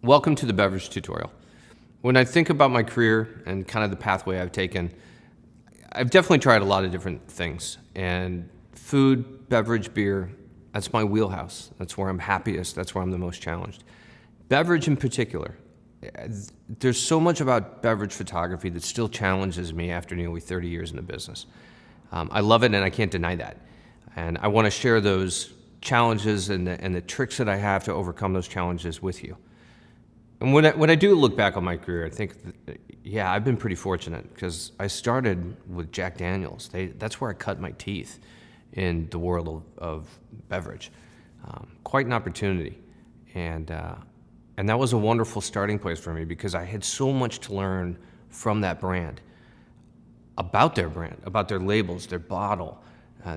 Welcome to the beverage tutorial. When I think about my career and kind of the pathway I've taken, I've definitely tried a lot of different things. And food, beverage, beer, that's my wheelhouse. That's where I'm happiest. That's where I'm the most challenged. Beverage in particular. There's so much about beverage photography that still challenges me after nearly 30 years in the business. I love it and I can't deny that. And I want to share those challenges and the tricks that I have to overcome those challenges with you. And when I do look back on my career, I think, yeah, I've been pretty fortunate because I started with Jack Daniels. That's where I cut my teeth in the world of beverage. Quite an opportunity. And that was a wonderful starting place for me because I had so much to learn from that brand, about their labels, their bottle,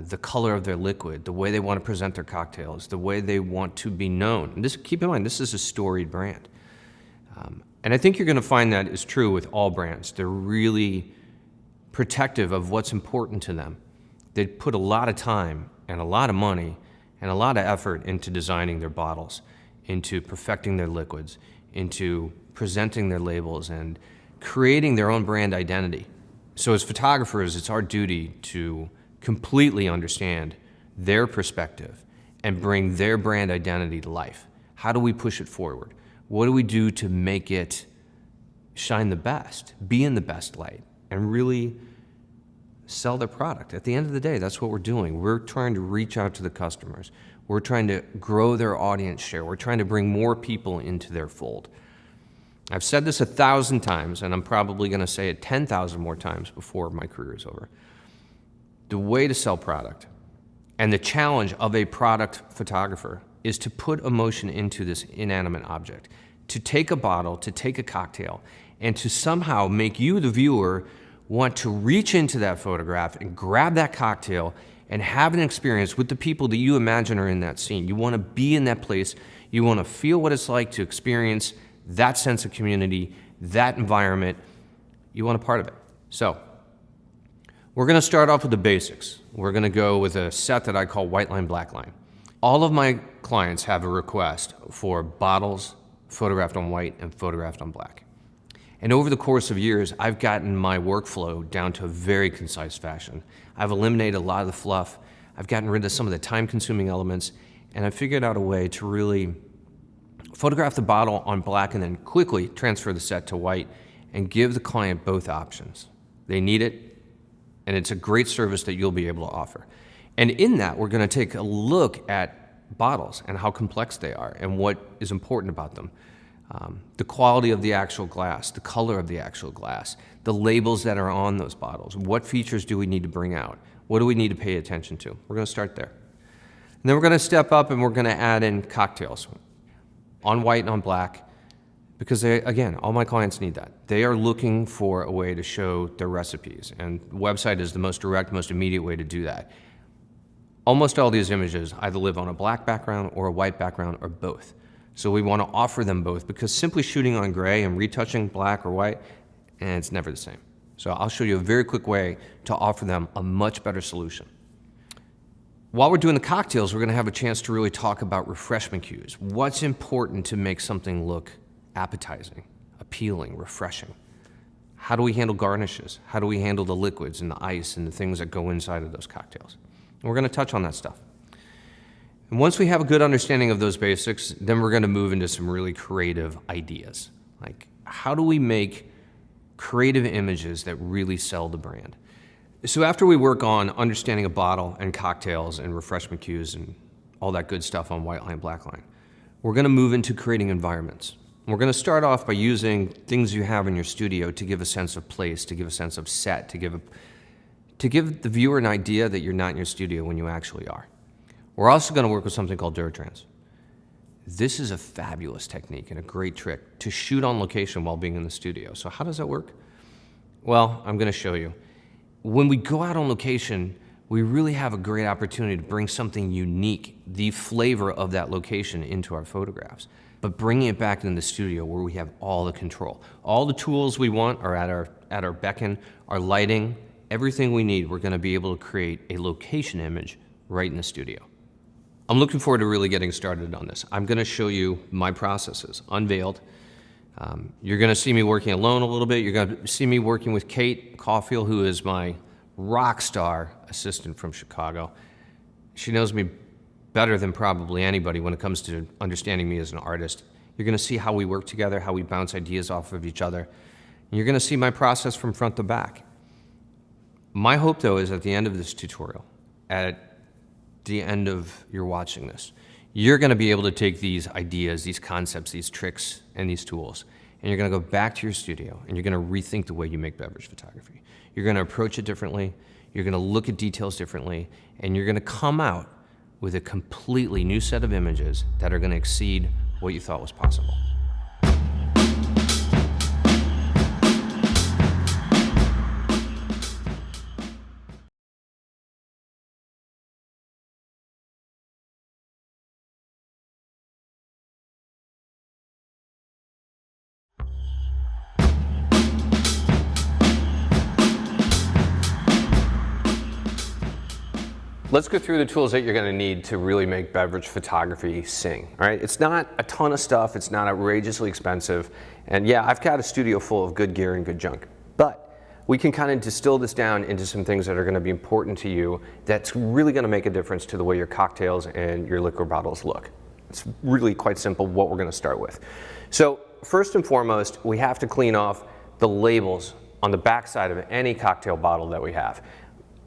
the color of their liquid, the way they want to present their cocktails, the way they want to be known. And keep in mind, this is a storied brand. And I think you're going to find that is true with all brands. They're really protective of what's important to them. They put a lot of time and a lot of money and a lot of effort into designing their bottles, into perfecting their liquids, into presenting their labels and creating their own brand identity. So as photographers, it's our duty to completely understand their perspective and bring their brand identity to life. How do we push it forward? What do we do to make it shine the best, be in the best light, and really sell their product? At the end of the day, that's what we're doing. We're trying to reach out to the customers. We're trying to grow their audience share. We're trying to bring more people into their fold. I've said this 1,000 times, and I'm probably going to say it 10,000 more times before my career is over. The way to sell product and the challenge of a product photographer is to put emotion into this inanimate object, to take a bottle, to take a cocktail, and to somehow make you, the viewer, want to reach into that photograph and grab that cocktail and have an experience with the people that you imagine are in that scene. You want to be in that place. You want to feel what it's like to experience that sense of community, that environment. You want a part of it. So we're going to start off with the basics. We're going to go with a set that I call white line, black line. All of my clients have a request for bottles photographed on white and photographed on black. And over the course of years, I've gotten my workflow down to a very concise fashion. I've eliminated a lot of the fluff. I've gotten rid of some of the time-consuming elements, and I've figured out a way to really photograph the bottle on black and then quickly transfer the set to white and give the client both options. They need it, and it's a great service that you'll be able to offer. And in that, we're going to take a look at bottles and how complex they are and what is important about them. The quality of the actual glass, the color of the actual glass, the labels that are on those bottles. What features do we need to bring out? What do we need to pay attention to? We're going to start there. And then we're going to step up and we're going to add in cocktails on white and on black because, again, all my clients need that. They are looking for a way to show their recipes, and the website is the most direct, most immediate way to do that. Almost all these images either live on a black background or a white background or both. So we want to offer them both because simply shooting on gray and retouching black or white, and it's never the same. So I'll show you a very quick way to offer them a much better solution. While we're doing the cocktails, we're going to have a chance to really talk about refreshment cues. What's important to make something look appetizing, appealing, refreshing? How do we handle garnishes? How do we handle the liquids and the ice and the things that go inside of those cocktails? And we're going to touch on that stuff. And once we have a good understanding of those basics, then we're going to move into some really creative ideas. Like, how do we make creative images that really sell the brand? So after we work on understanding a bottle and cocktails and refreshment cues and all that good stuff on white line, black line, we're going to move into creating environments. We're going to start off by using things you have in your studio to give a sense of place, to give a sense of set, to give the viewer an idea that you're not in your studio when you actually are. We're also going to work with something called Duratrans. This is a fabulous technique and a great trick to shoot on location while being in the studio. So how does that work? Well, I'm going to show you. When we go out on location, we really have a great opportunity to bring something unique, the flavor of that location, into our photographs, but bringing it back into the studio where we have all the control. All the tools we want are at our beckon, our lighting, everything we need. We're going to be able to create a location image right in the studio. I'm looking forward to really getting started on this. I'm gonna show you my processes, unveiled. You're gonna see me working alone a little bit. You're gonna see me working with Kate Caulfield, who is my rock star assistant from Chicago. She knows me better than probably anybody when it comes to understanding me as an artist. You're gonna see how we work together, how we bounce ideas off of each other. And you're gonna see my process from front to back. My hope, though, is at the end of this tutorial, at the end of your watching this, you're gonna be able to take these ideas, these concepts, these tricks, and these tools, and you're gonna go back to your studio, and you're gonna rethink the way you make beverage photography. You're gonna approach it differently, you're gonna look at details differently, and you're gonna come out with a completely new set of images that are gonna exceed what you thought was possible. Let's go through the tools that you're gonna need to really make beverage photography sing, all right? It's not a ton of stuff, it's not outrageously expensive, and yeah, I've got a studio full of good gear and good junk, but we can kind of distill this down into some things that are gonna be important to you that's really gonna make a difference to the way your cocktails and your liquor bottles look. It's really quite simple what we're gonna start with. So first and foremost, we have to clean off the labels on the backside of any cocktail bottle that we have.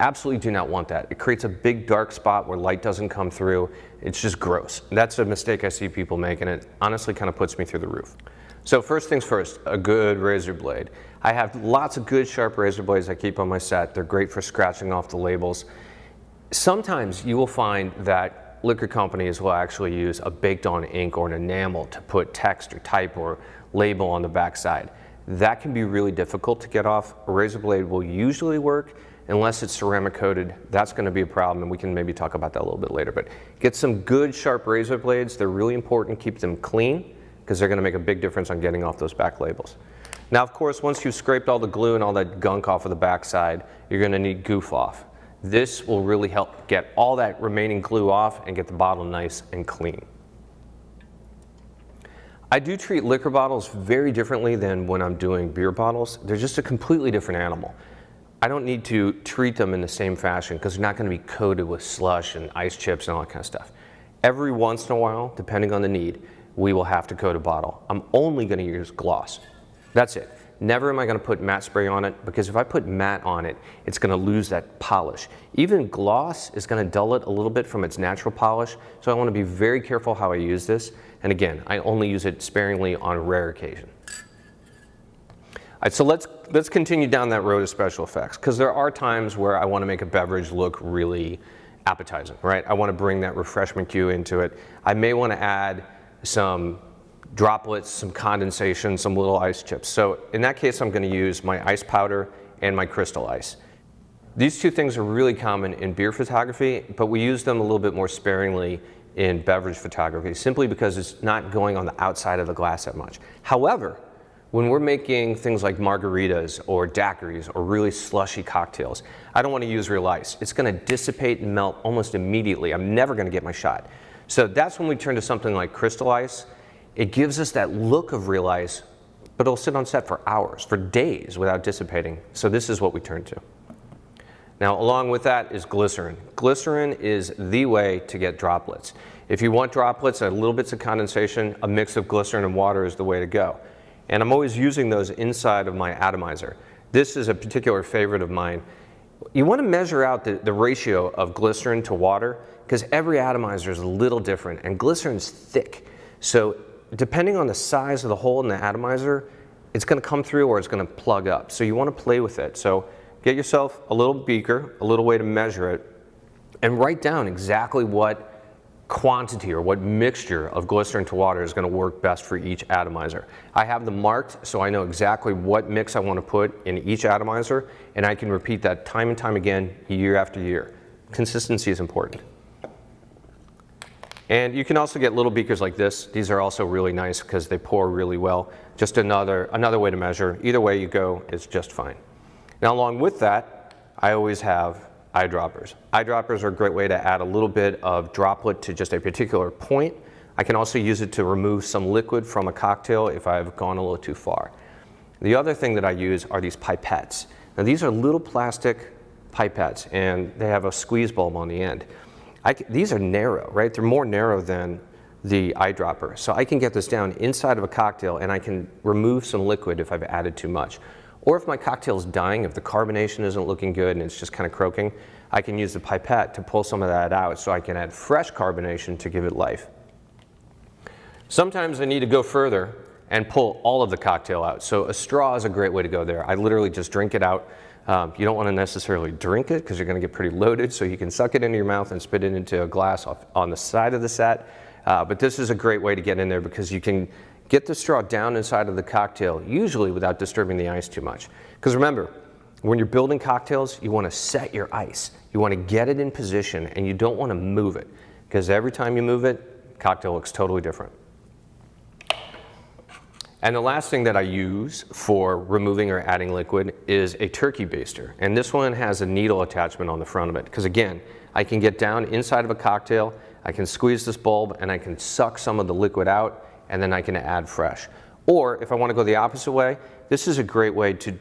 Absolutely do not want that. It creates a big dark spot where light doesn't come through. It's just gross. That's a mistake I see people make, and it honestly kind of puts me through the roof. So first things first, a good razor blade. I have lots of good sharp razor blades I keep on my set. They're great for scratching off the labels. Sometimes you will find that liquor companies will actually use a baked on ink or an enamel to put text or type or label on the backside. That can be really difficult to get off. A razor blade will usually work. Unless it's ceramic coated, that's going to be a problem, and we can maybe talk about that a little bit later. But get some good sharp razor blades. They're really important. Keep them clean because they're going to make a big difference on getting off those back labels. Now, of course, once you've scraped all the glue and all that gunk off of the backside, you're going to need goof off. This will really help get all that remaining glue off and get the bottle nice and clean. I do treat liquor bottles very differently than when I'm doing beer bottles. They're just a completely different animal. I don't need to treat them in the same fashion because they're not going to be coated with slush and ice chips and all that kind of stuff. Every once in a while, depending on the need, we will have to coat a bottle. I'm only going to use gloss. That's it. Never am I going to put matte spray on it, because if I put matte on it, it's going to lose that polish. Even gloss is going to dull it a little bit from its natural polish, so I want to be very careful how I use this. And again, I only use it sparingly on rare occasion. All right, so let's continue down that road of special effects, because there are times where I want to make a beverage look really appetizing, right? I want to bring that refreshment cue into it. I may want to add some droplets, some condensation, some little ice chips. So in that case, I'm going to use my ice powder and my crystal ice. These two things are really common in beer photography, but we use them a little bit more sparingly in beverage photography, simply because it's not going on the outside of the glass that much. However, when we're making things like margaritas or daiquiris or really slushy cocktails, I don't want to use real ice. It's going to dissipate and melt almost immediately. I'm never going to get my shot. So that's when we turn to something like crystal ice. It gives us that look of real ice, but it'll sit on set for hours, for days without dissipating. So this is what we turn to. Now, along with that is glycerin. Glycerin is the way to get droplets. If you want droplets, little bits of condensation, a mix of glycerin and water is the way to go. And I'm always using those inside of my atomizer. This is a particular favorite of mine. You want to measure out the ratio of glycerin to water, because every atomizer is a little different, and glycerin's thick. So depending on the size of the hole in the atomizer, it's going to come through or it's going to plug up. So you want to play with it. So get yourself a little beaker, a little way to measure it, and write down exactly what quantity or what mixture of glycerin to water is going to work best for each atomizer. I have them marked so I know exactly what mix I want to put in each atomizer, and I can repeat that time and time again, year after year. Consistency is important. And you can also get little beakers like this. These are also really nice because they pour really well. Just another way to measure. Either way you go, it's just fine. Now, along with that, I always have eyedroppers. Eyedroppers are a great way to add a little bit of droplet to just a particular point. I can also use it to remove some liquid from a cocktail if I've gone a little too far. The other thing that I use are these pipettes. Now these are little plastic pipettes and they have a squeeze bulb on the end. These are narrow, right? They're more narrow than the eyedropper. So I can get this down inside of a cocktail and I can remove some liquid if I've added too much. Or if my cocktail is dying, if the carbonation isn't looking good and it's just kind of croaking, I can use the pipette to pull some of that out so I can add fresh carbonation to give it life. Sometimes I need to go further and pull all of the cocktail out. So a straw is a great way to go there. I literally just drink it out. You don't want to necessarily drink it because you're going to get pretty loaded, so you can suck it into your mouth and spit it into a glass on the side of the set. But this is a great way to get in there because you can get the straw down inside of the cocktail, usually without disturbing the ice too much. Because remember, when you're building cocktails, you want to set your ice. You want to get it in position and you don't want to move it because every time you move it, cocktail looks totally different. And the last thing that I use for removing or adding liquid is a turkey baster. And this one has a needle attachment on the front of it. Because again, I can get down inside of a cocktail, I can squeeze this bulb and I can suck some of the liquid out and then I can add fresh. Or if I want to go the opposite way, this is a great way to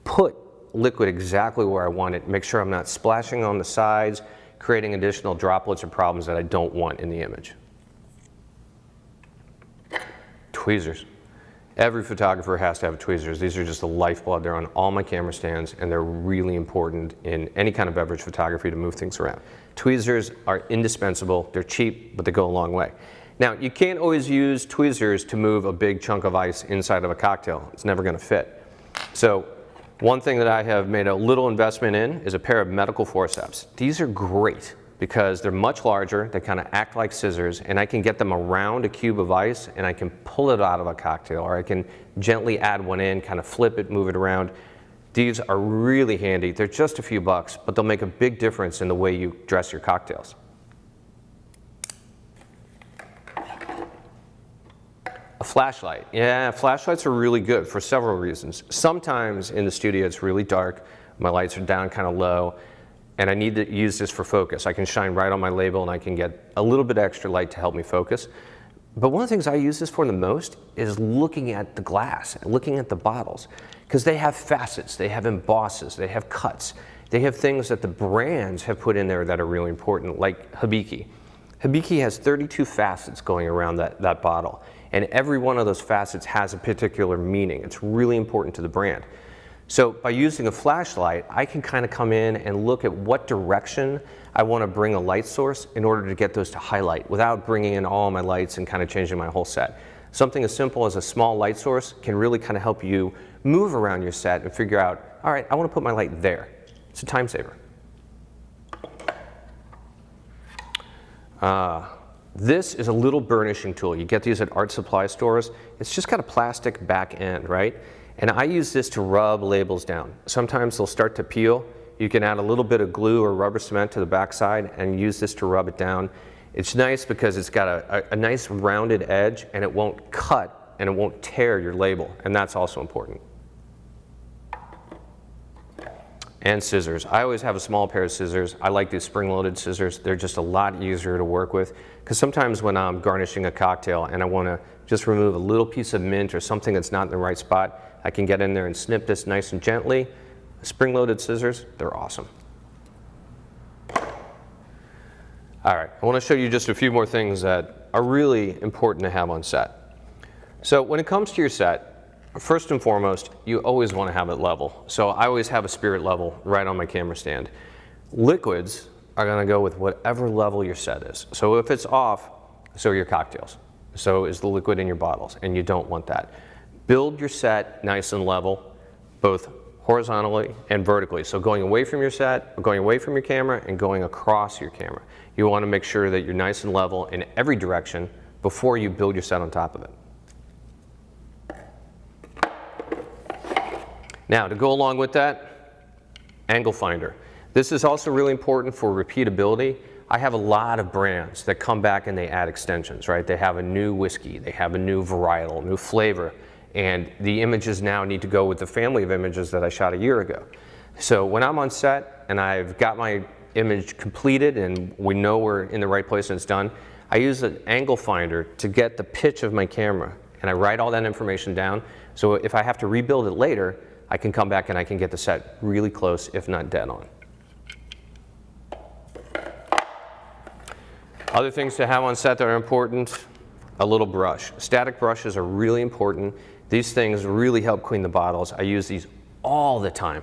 put liquid exactly where I want it, make sure I'm not splashing on the sides, creating additional droplets or problems that I don't want in the image. Tweezers. Every photographer has to have tweezers. These are just the lifeblood. They're on all my camera stands and they're really important in any kind of beverage photography to move things around. Tweezers are indispensable. They're cheap, but they go a long way. Now, you can't always use tweezers to move a big chunk of ice inside of a cocktail. It's never going to fit. So one thing that I have made a little investment in is a pair of medical forceps. These are great because they're much larger, they kind of act like scissors, and I can get them around a cube of ice and I can pull it out of a cocktail, or I can gently add one in, kind of flip it, move it around. These are really handy. They're just a few bucks, but they'll make a big difference in the way you dress your cocktails. A flashlight. Yeah, flashlights are really good for several reasons. Sometimes in the studio it's really dark, my lights are down kind of low, and I need to use this for focus. I can shine right on my label and I can get a little bit extra light to help me focus. But one of the things I use this for the most is looking at the glass, looking at the bottles, because they have facets, they have embosses, they have cuts, they have things that the brands have put in there that are really important, like Hibiki. Hibiki has 32 facets going around that bottle, and every one of those facets has a particular meaning. It's really important to the brand. So by using a flashlight, I can kind of come in and look at what direction I want to bring a light source in order to get those to highlight without bringing in all my lights and kind of changing my whole set. Something as simple as a small light source can really kind of help you move around your set and figure out, all right, I want to put my light there. It's a time saver. This is a little burnishing tool. You get these at art supply stores. It's just got a plastic back end, right? And I use this to rub labels down. Sometimes they'll start to peel. You can add a little bit of glue or rubber cement to the backside and use this to rub it down. It's nice because it's got a nice rounded edge and it won't cut and it won't tear your label, and that's also important. And scissors. I always have a small pair of scissors. I like these spring-loaded scissors. They're just a lot easier to work with because sometimes when I'm garnishing a cocktail and I want to just remove a little piece of mint or something that's not in the right spot, I can get in there and snip this nice and gently. Spring-loaded scissors, they're awesome. All right, I want to show you just a few more things that are really important to have on set. So when it comes to your set, first and foremost, you always want to have it level. So I always have a spirit level right on my camera stand. Liquids are going to go with whatever level your set is. So if it's off, so are your cocktails. So is the liquid in your bottles, and you don't want that. Build your set nice and level, both horizontally and vertically. So going away from your set, going away from your camera, and going across your camera. You want to make sure that you're nice and level in every direction before you build your set on top of it. Now, to go along with that, angle finder. This is also really important for repeatability. I have a lot of brands that come back and they add extensions, right? They have a new whiskey, they have a new varietal, new flavor, and the images now need to go with the family of images that I shot a year ago. So when I'm on set and I've got my image completed and we know we're in the right place and it's done, I use an angle finder to get the pitch of my camera, and I write all that information down, so if I have to rebuild it later, I can come back and I can get the set really close, if not dead on. Other things to have on set that are important, a little brush. Static brushes are really important. These things really help clean the bottles. I use these all the time.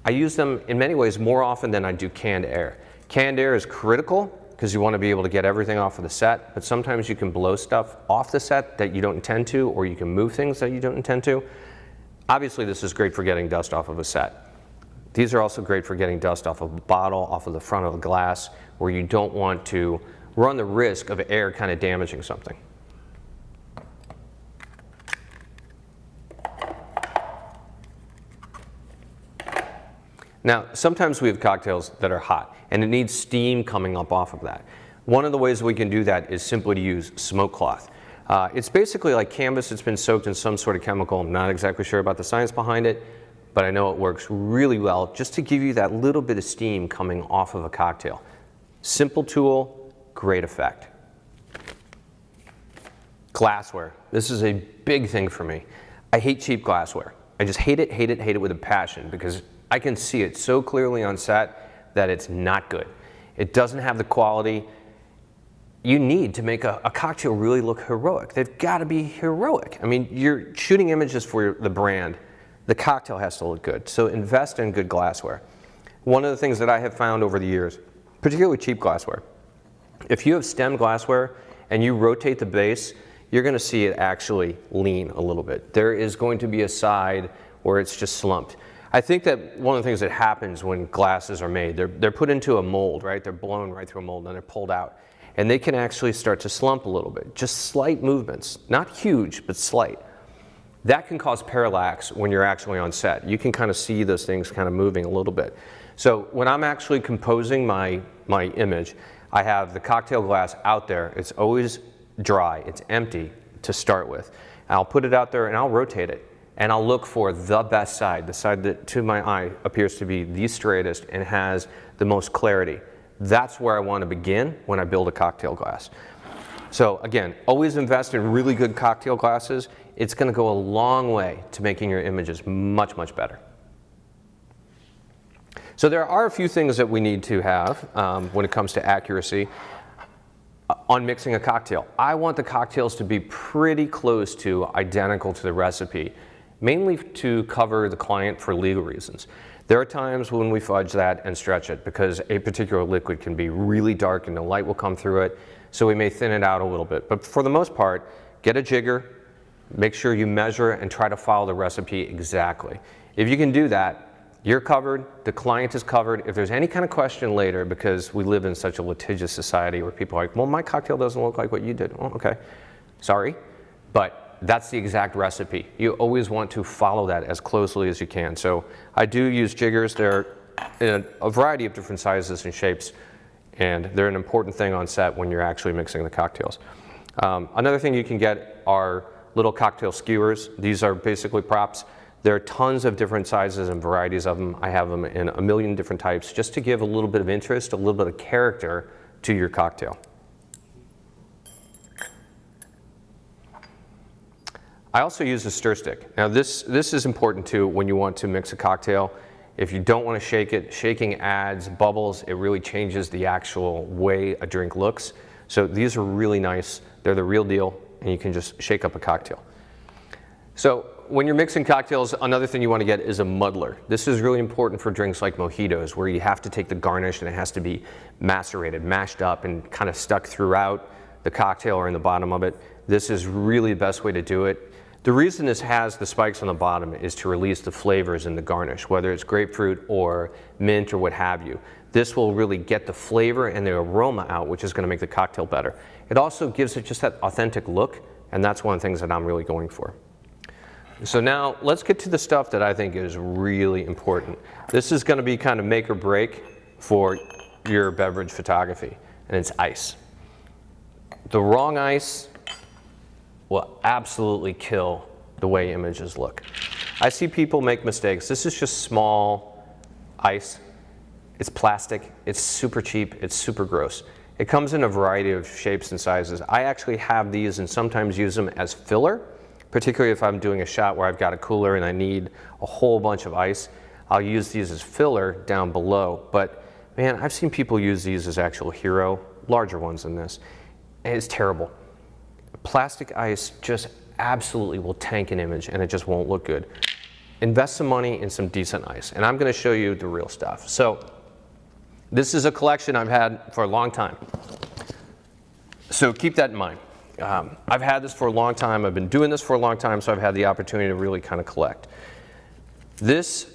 I use them in many ways more often than I do canned air. Canned air is critical because you want to be able to get everything off of the set, but sometimes you can blow stuff off the set that you don't intend to, or you can move things that you don't intend to. Obviously, this is great for getting dust off of a set. These are also great for getting dust off of a bottle, off of the front of a glass, where you don't want to run the risk of air kind of damaging something. Now, sometimes we have cocktails that are hot, and it needs steam coming up off of that. One of the ways we can do that is simply to use smoke cloth. It's basically like canvas that's been soaked in some sort of chemical. I'm not exactly sure about the science behind it, but I know it works really well just to give you that little bit of steam coming off of a cocktail. Simple tool, great effect. Glassware. This is a big thing for me. I hate cheap glassware. I just hate it, hate it, hate it with a passion, because I can see it so clearly on set that it's not good. It doesn't have the quality you need to make a cocktail really look heroic. They've got to be heroic. I mean, you're shooting images for the brand. The cocktail has to look good, so invest in good glassware. One of the things that I have found over the years, particularly cheap glassware, if you have stem glassware and you rotate the base, you're going to see it actually lean a little bit. There is going to be a side where it's just slumped. I think that one of the things that happens when glasses are made, they're put into a mold, right? They're blown right through a mold and they're pulled out. And they can actually start to slump a little bit. Just slight movements, not huge, but slight. That can cause parallax when you're actually on set. You can kind of see those things kind of moving a little bit. So when I'm actually composing my image, I have the cocktail glass out there. It's always dry, it's empty to start with. And I'll put it out there and I'll rotate it. And I'll look for the best side, the side that to my eye appears to be the straightest and has the most clarity. That's where I want to begin when I build a cocktail glass. So again, always invest in really good cocktail glasses. It's going to go a long way to making your images much, much better. So there are a few things that we need to have when it comes to accuracy on mixing a cocktail. I want the cocktails to be pretty close to identical to the recipe, mainly to cover the client for legal reasons. There are times when we fudge that and stretch it because a particular liquid can be really dark and the light will come through it, so we may thin it out a little bit. But for the most part, get a jigger, make sure you measure and try to follow the recipe exactly. If you can do that, you're covered, the client is covered. If there's any kind of question later, because we live in such a litigious society where people are like, well, my cocktail doesn't look like what you did. Oh, okay, sorry, but that's the exact recipe. You always want to follow that as closely as you can. So I do use jiggers. They're in a variety of different sizes and shapes, and they're an important thing on set when you're actually mixing the cocktails. Another thing you can get are little cocktail skewers. These are basically props. There are tons of different sizes and varieties of them. I have them in a million different types just to give a little bit of interest, a little bit of character to your cocktail. I also use a stir stick. Now this is important too when you want to mix a cocktail. If you don't want to shake it, shaking adds bubbles. It really changes the actual way a drink looks. So these are really nice. They're the real deal, and you can just shake up a cocktail. So when you're mixing cocktails, another thing you want to get is a muddler. This is really important for drinks like mojitos, where you have to take the garnish and it has to be macerated, mashed up, and kind of stuck throughout the cocktail or in the bottom of it. This is really the best way to do it. The reason this has the spikes on the bottom is to release the flavors in the garnish, whether it's grapefruit or mint or what have you. This will really get the flavor and the aroma out, which is going to make the cocktail better. It also gives it just that authentic look, and that's one of the things that I'm really going for. So now let's get to the stuff that I think is really important. This is going to be kind of make or break for your beverage photography, and it's ice. The wrong ice will absolutely kill the way images look. I see people make mistakes. This is just small ice, It's plastic, it's super cheap, it's super gross. It comes in a variety of shapes and sizes. I actually have these and sometimes use them as filler, particularly if I'm doing a shot where I've got a cooler and I need a whole bunch of ice. I'll use these as filler down below, but man, I've seen people use these as actual hero, larger ones than this, and it's terrible. Plastic ice just absolutely will tank an image and it just won't look good. Invest some money in some decent ice, and I'm gonna show you the real stuff. So, this is a collection I've had for a long time. So keep that in mind. I've had this for a long time, I've been doing this for a long time, so I've had the opportunity to really kind of collect. This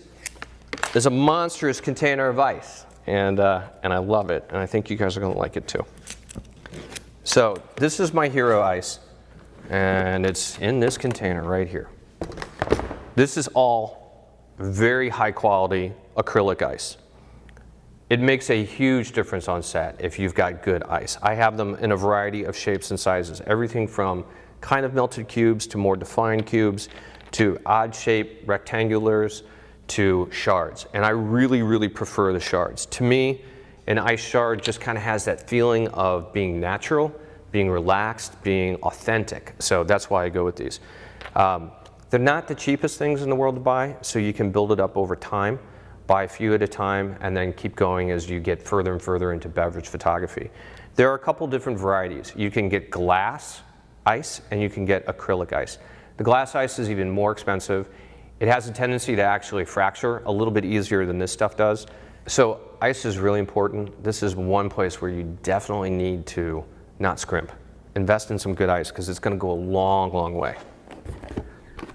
is a monstrous container of ice, and I love it, and I think you guys are gonna like it too. So this is my hero ice, and it's in this container right here. This is all very high quality acrylic ice. It makes a huge difference on set if you've got good ice. I have them in a variety of shapes and sizes, everything from kind of melted cubes to more defined cubes to odd shaped rectangulars to shards. And I really, really prefer the shards. To me, an ice shard just kind of has that feeling of being natural, being relaxed, being authentic. So that's why I go with these. They're not the cheapest things in the world to buy, so you can build it up over time. Buy a few at a time and then keep going as you get further and further into beverage photography. There are a couple different varieties. You can get glass ice and you can get acrylic ice. The glass ice is even more expensive. It has a tendency to actually fracture a little bit easier than this stuff does. So ice is really important. This is one place where you definitely need to not scrimp. Invest in some good ice because it's going to go a long, long way.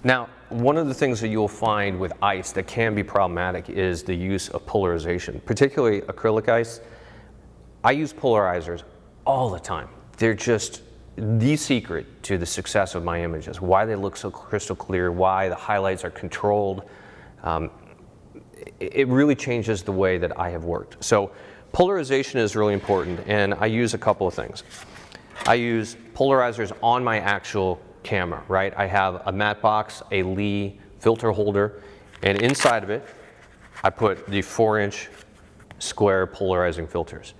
Now, one of the things that you'll find with ice that can be problematic is the use of polarization, particularly acrylic ice. I use polarizers all the time. They're just the secret to the success of my images, why they look so crystal clear, why the highlights are controlled. It really changes the way that I have worked. So polarization is really important, and I use a couple of things. I use polarizers on my actual camera, right? I have a matte box, a Lee filter holder, and inside of it, I put the 4-inch square polarizing filters.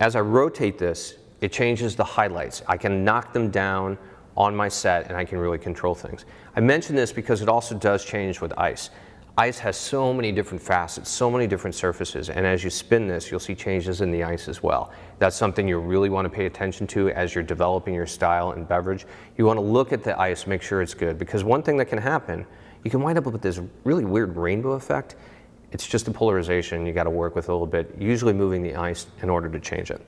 As I rotate this, it changes the highlights. I can knock them down on my set and I can really control things. I mention this because it also does change with ice. Ice has so many different facets, so many different surfaces, and as you spin this, you'll see changes in the ice as well. That's something you really want to pay attention to as you're developing your style in beverage. You want to look at the ice, make sure it's good, because one thing that can happen, you can wind up with this really weird rainbow effect. It's just the polarization you got to work with a little bit, usually moving the ice in order to change it.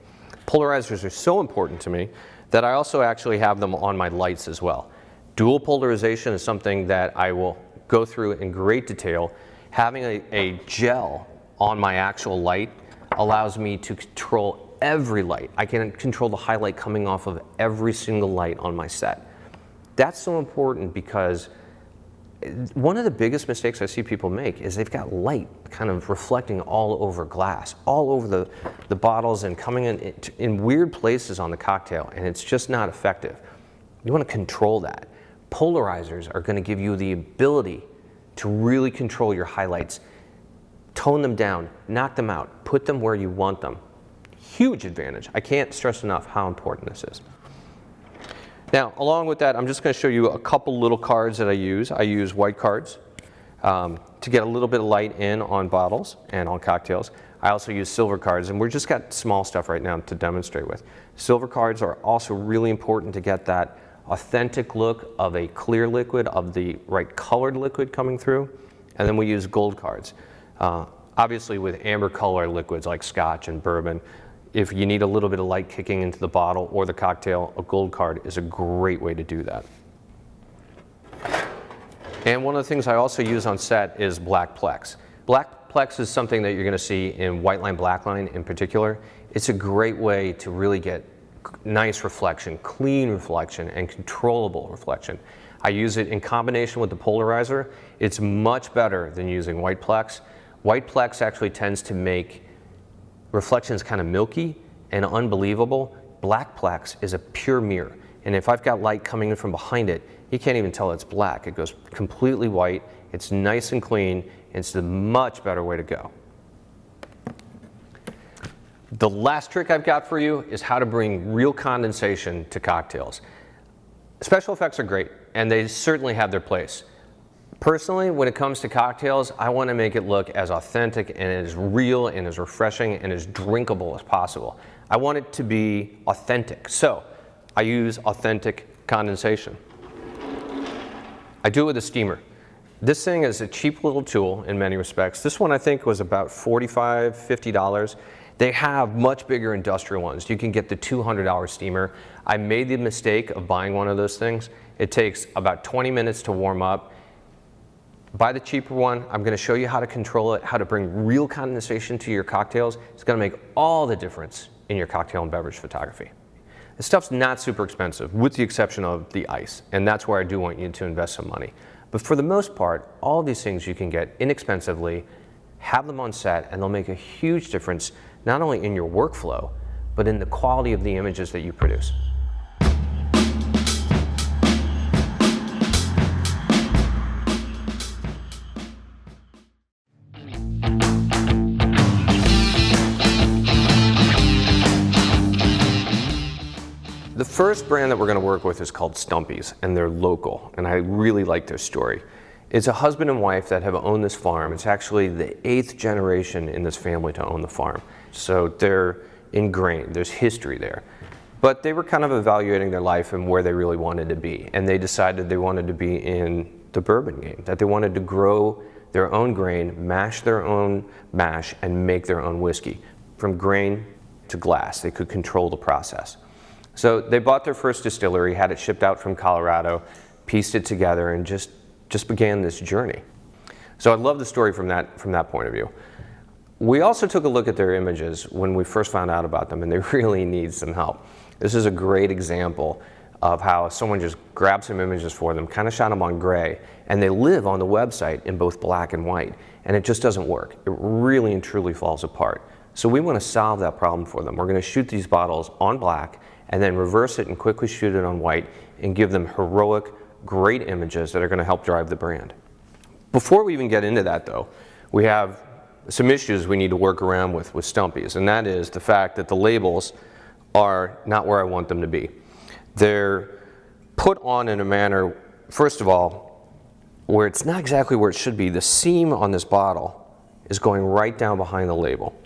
Polarizers are so important to me that I also actually have them on my lights as well. Dual polarization is something that I will go through in great detail. Having a gel on my actual light allows me to control every light. I can control the highlight coming off of every single light on my set. That's so important because one of the biggest mistakes I see people make is they've got light kind of reflecting all over glass, all over the bottles and coming in weird places on the cocktail, and it's just not effective. You want to control that. Polarizers are going to give you the ability to really control your highlights, tone them down, knock them out, put them where you want them. Huge advantage. I can't stress enough how important this is. Now, along with that, I'm just going to show you a couple little cards that I use. I use white cards to get a little bit of light in on bottles and on cocktails. I also use silver cards, and we're just got small stuff right now to demonstrate with. Silver cards are also really important to get that authentic look of a clear liquid, of the right colored liquid coming through. And then we use gold cards. Obviously with amber color liquids like scotch and bourbon, if you need a little bit of light kicking into the bottle or the cocktail, a gold card is a great way to do that. And one of the things I also use on set is black Plex. Black Plex is something that you're going to see in white line, black line in particular. It's a great way to really get nice reflection, clean reflection, and controllable reflection. I use it in combination with the polarizer. It's much better than using white Plex. White Plex actually tends to make reflections kind of milky and unbelievable. Black Plex is a pure mirror, and if I've got light coming in from behind it, you can't even tell it's black. It goes completely white. It's nice and clean. It's a much better way to go. The last trick I've got for you is how to bring real condensation to cocktails. Special effects are great, and they certainly have their place. Personally, when it comes to cocktails, I want to make it look as authentic and as real and as refreshing and as drinkable as possible. I want it to be authentic, so I use authentic condensation. I do it with a steamer. This thing is a cheap little tool in many respects. This one I think was about $45, $50. They have much bigger industrial ones. You can get the $200 steamer. I made the mistake of buying one of those things. It takes about 20 minutes to warm up. Buy the cheaper one. I'm going to show you how to control it, how to bring real condensation to your cocktails. It's going to make all the difference in your cocktail and beverage photography. This stuff's not super expensive, with the exception of the ice, and that's where I do want you to invest some money. But for the most part, all of these things you can get inexpensively, have them on set, and they'll make a huge difference not only in your workflow, but in the quality of the images that you produce. The first brand that we're going to work with is called Stumpy's, and they're local, and I really like their story. It's a husband and wife that have owned this farm. It's actually the 8th generation in this family to own the farm. So they're ingrained, there's history there. But they were kind of evaluating their life and where they really wanted to be, and they decided they wanted to be in the bourbon game, that they wanted to grow their own grain, mash their own mash, and make their own whiskey. From grain to glass, they could control the process. So they bought their first distillery, had it shipped out from Colorado, pieced it together, and just began this journey. So I love the story from that point of view. We also took a look at their images when we first found out about them, and they really need some help. This is a great example of how someone just grabbed some images for them, kind of shot them on gray, and they live on the website in both black and white, and it just doesn't work. It really and truly falls apart. So we want to solve that problem for them. We're going to shoot these bottles on black, and then reverse it and quickly shoot it on white, and give them heroic, great images that are going to help drive the brand. Before we even get into that though, we have some issues we need to work around with Stumpy's, and that is the fact that the labels are not where I want them to be. They're put on in a manner, first of all, where it's not exactly where it should be. The seam on this bottle is going right down behind the label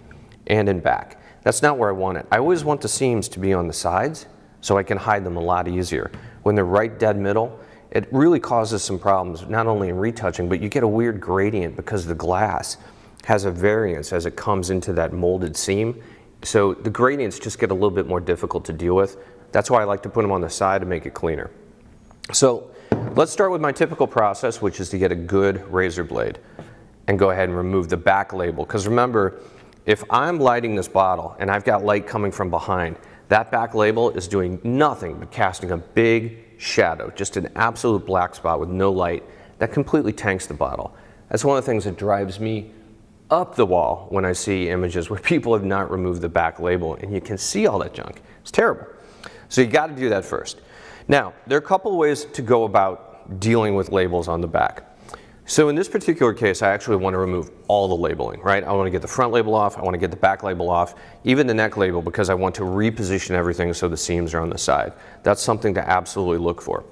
and in back. That's not where I want it. I always want the seams to be on the sides so I can hide them a lot easier. When they're right dead middle, it really causes some problems, not only in retouching, but you get a weird gradient because the glass has a variance as it comes into that molded seam. So the gradients just get a little bit more difficult to deal with. That's why I like to put them on the side to make it cleaner. So let's start with my typical process, which is to get a good razor blade and go ahead and remove the back label. Because remember, if I'm lighting this bottle and I've got light coming from behind, that back label is doing nothing but casting a big shadow, just an absolute black spot with no light that completely tanks the bottle. That's one of the things that drives me up the wall when I see images where people have not removed the back label and you can see all that junk. It's terrible. So you got to do that first. Now, there are a couple of ways to go about dealing with labels on the back. So in this particular case, I actually want to remove all the labeling, right? I want to get the front label off, I want to get the back label off, even the neck label, because I want to reposition everything so the seams are on the side. That's something to absolutely look for.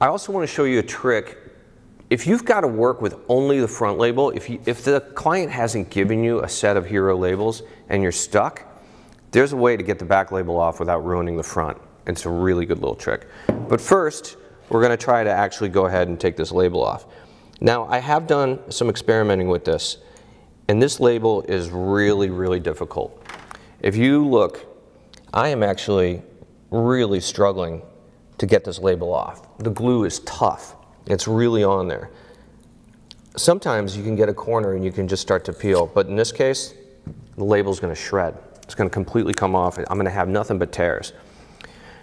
I also want to show you a trick. If you've got to work with only the front label, if the client hasn't given you a set of hero labels and you're stuck, there's a way to get the back label off without ruining the front. It's a really good little trick. But first, we're going to try to actually go ahead and take this label off. Now, I have done some experimenting with this, and this label is really, really difficult. If you look, I am actually really struggling to get this label off. The glue is tough. It's really on there. Sometimes you can get a corner and you can just start to peel, but in this case, the label's going to shred. It's going to completely come off. I'm going to have nothing but tears.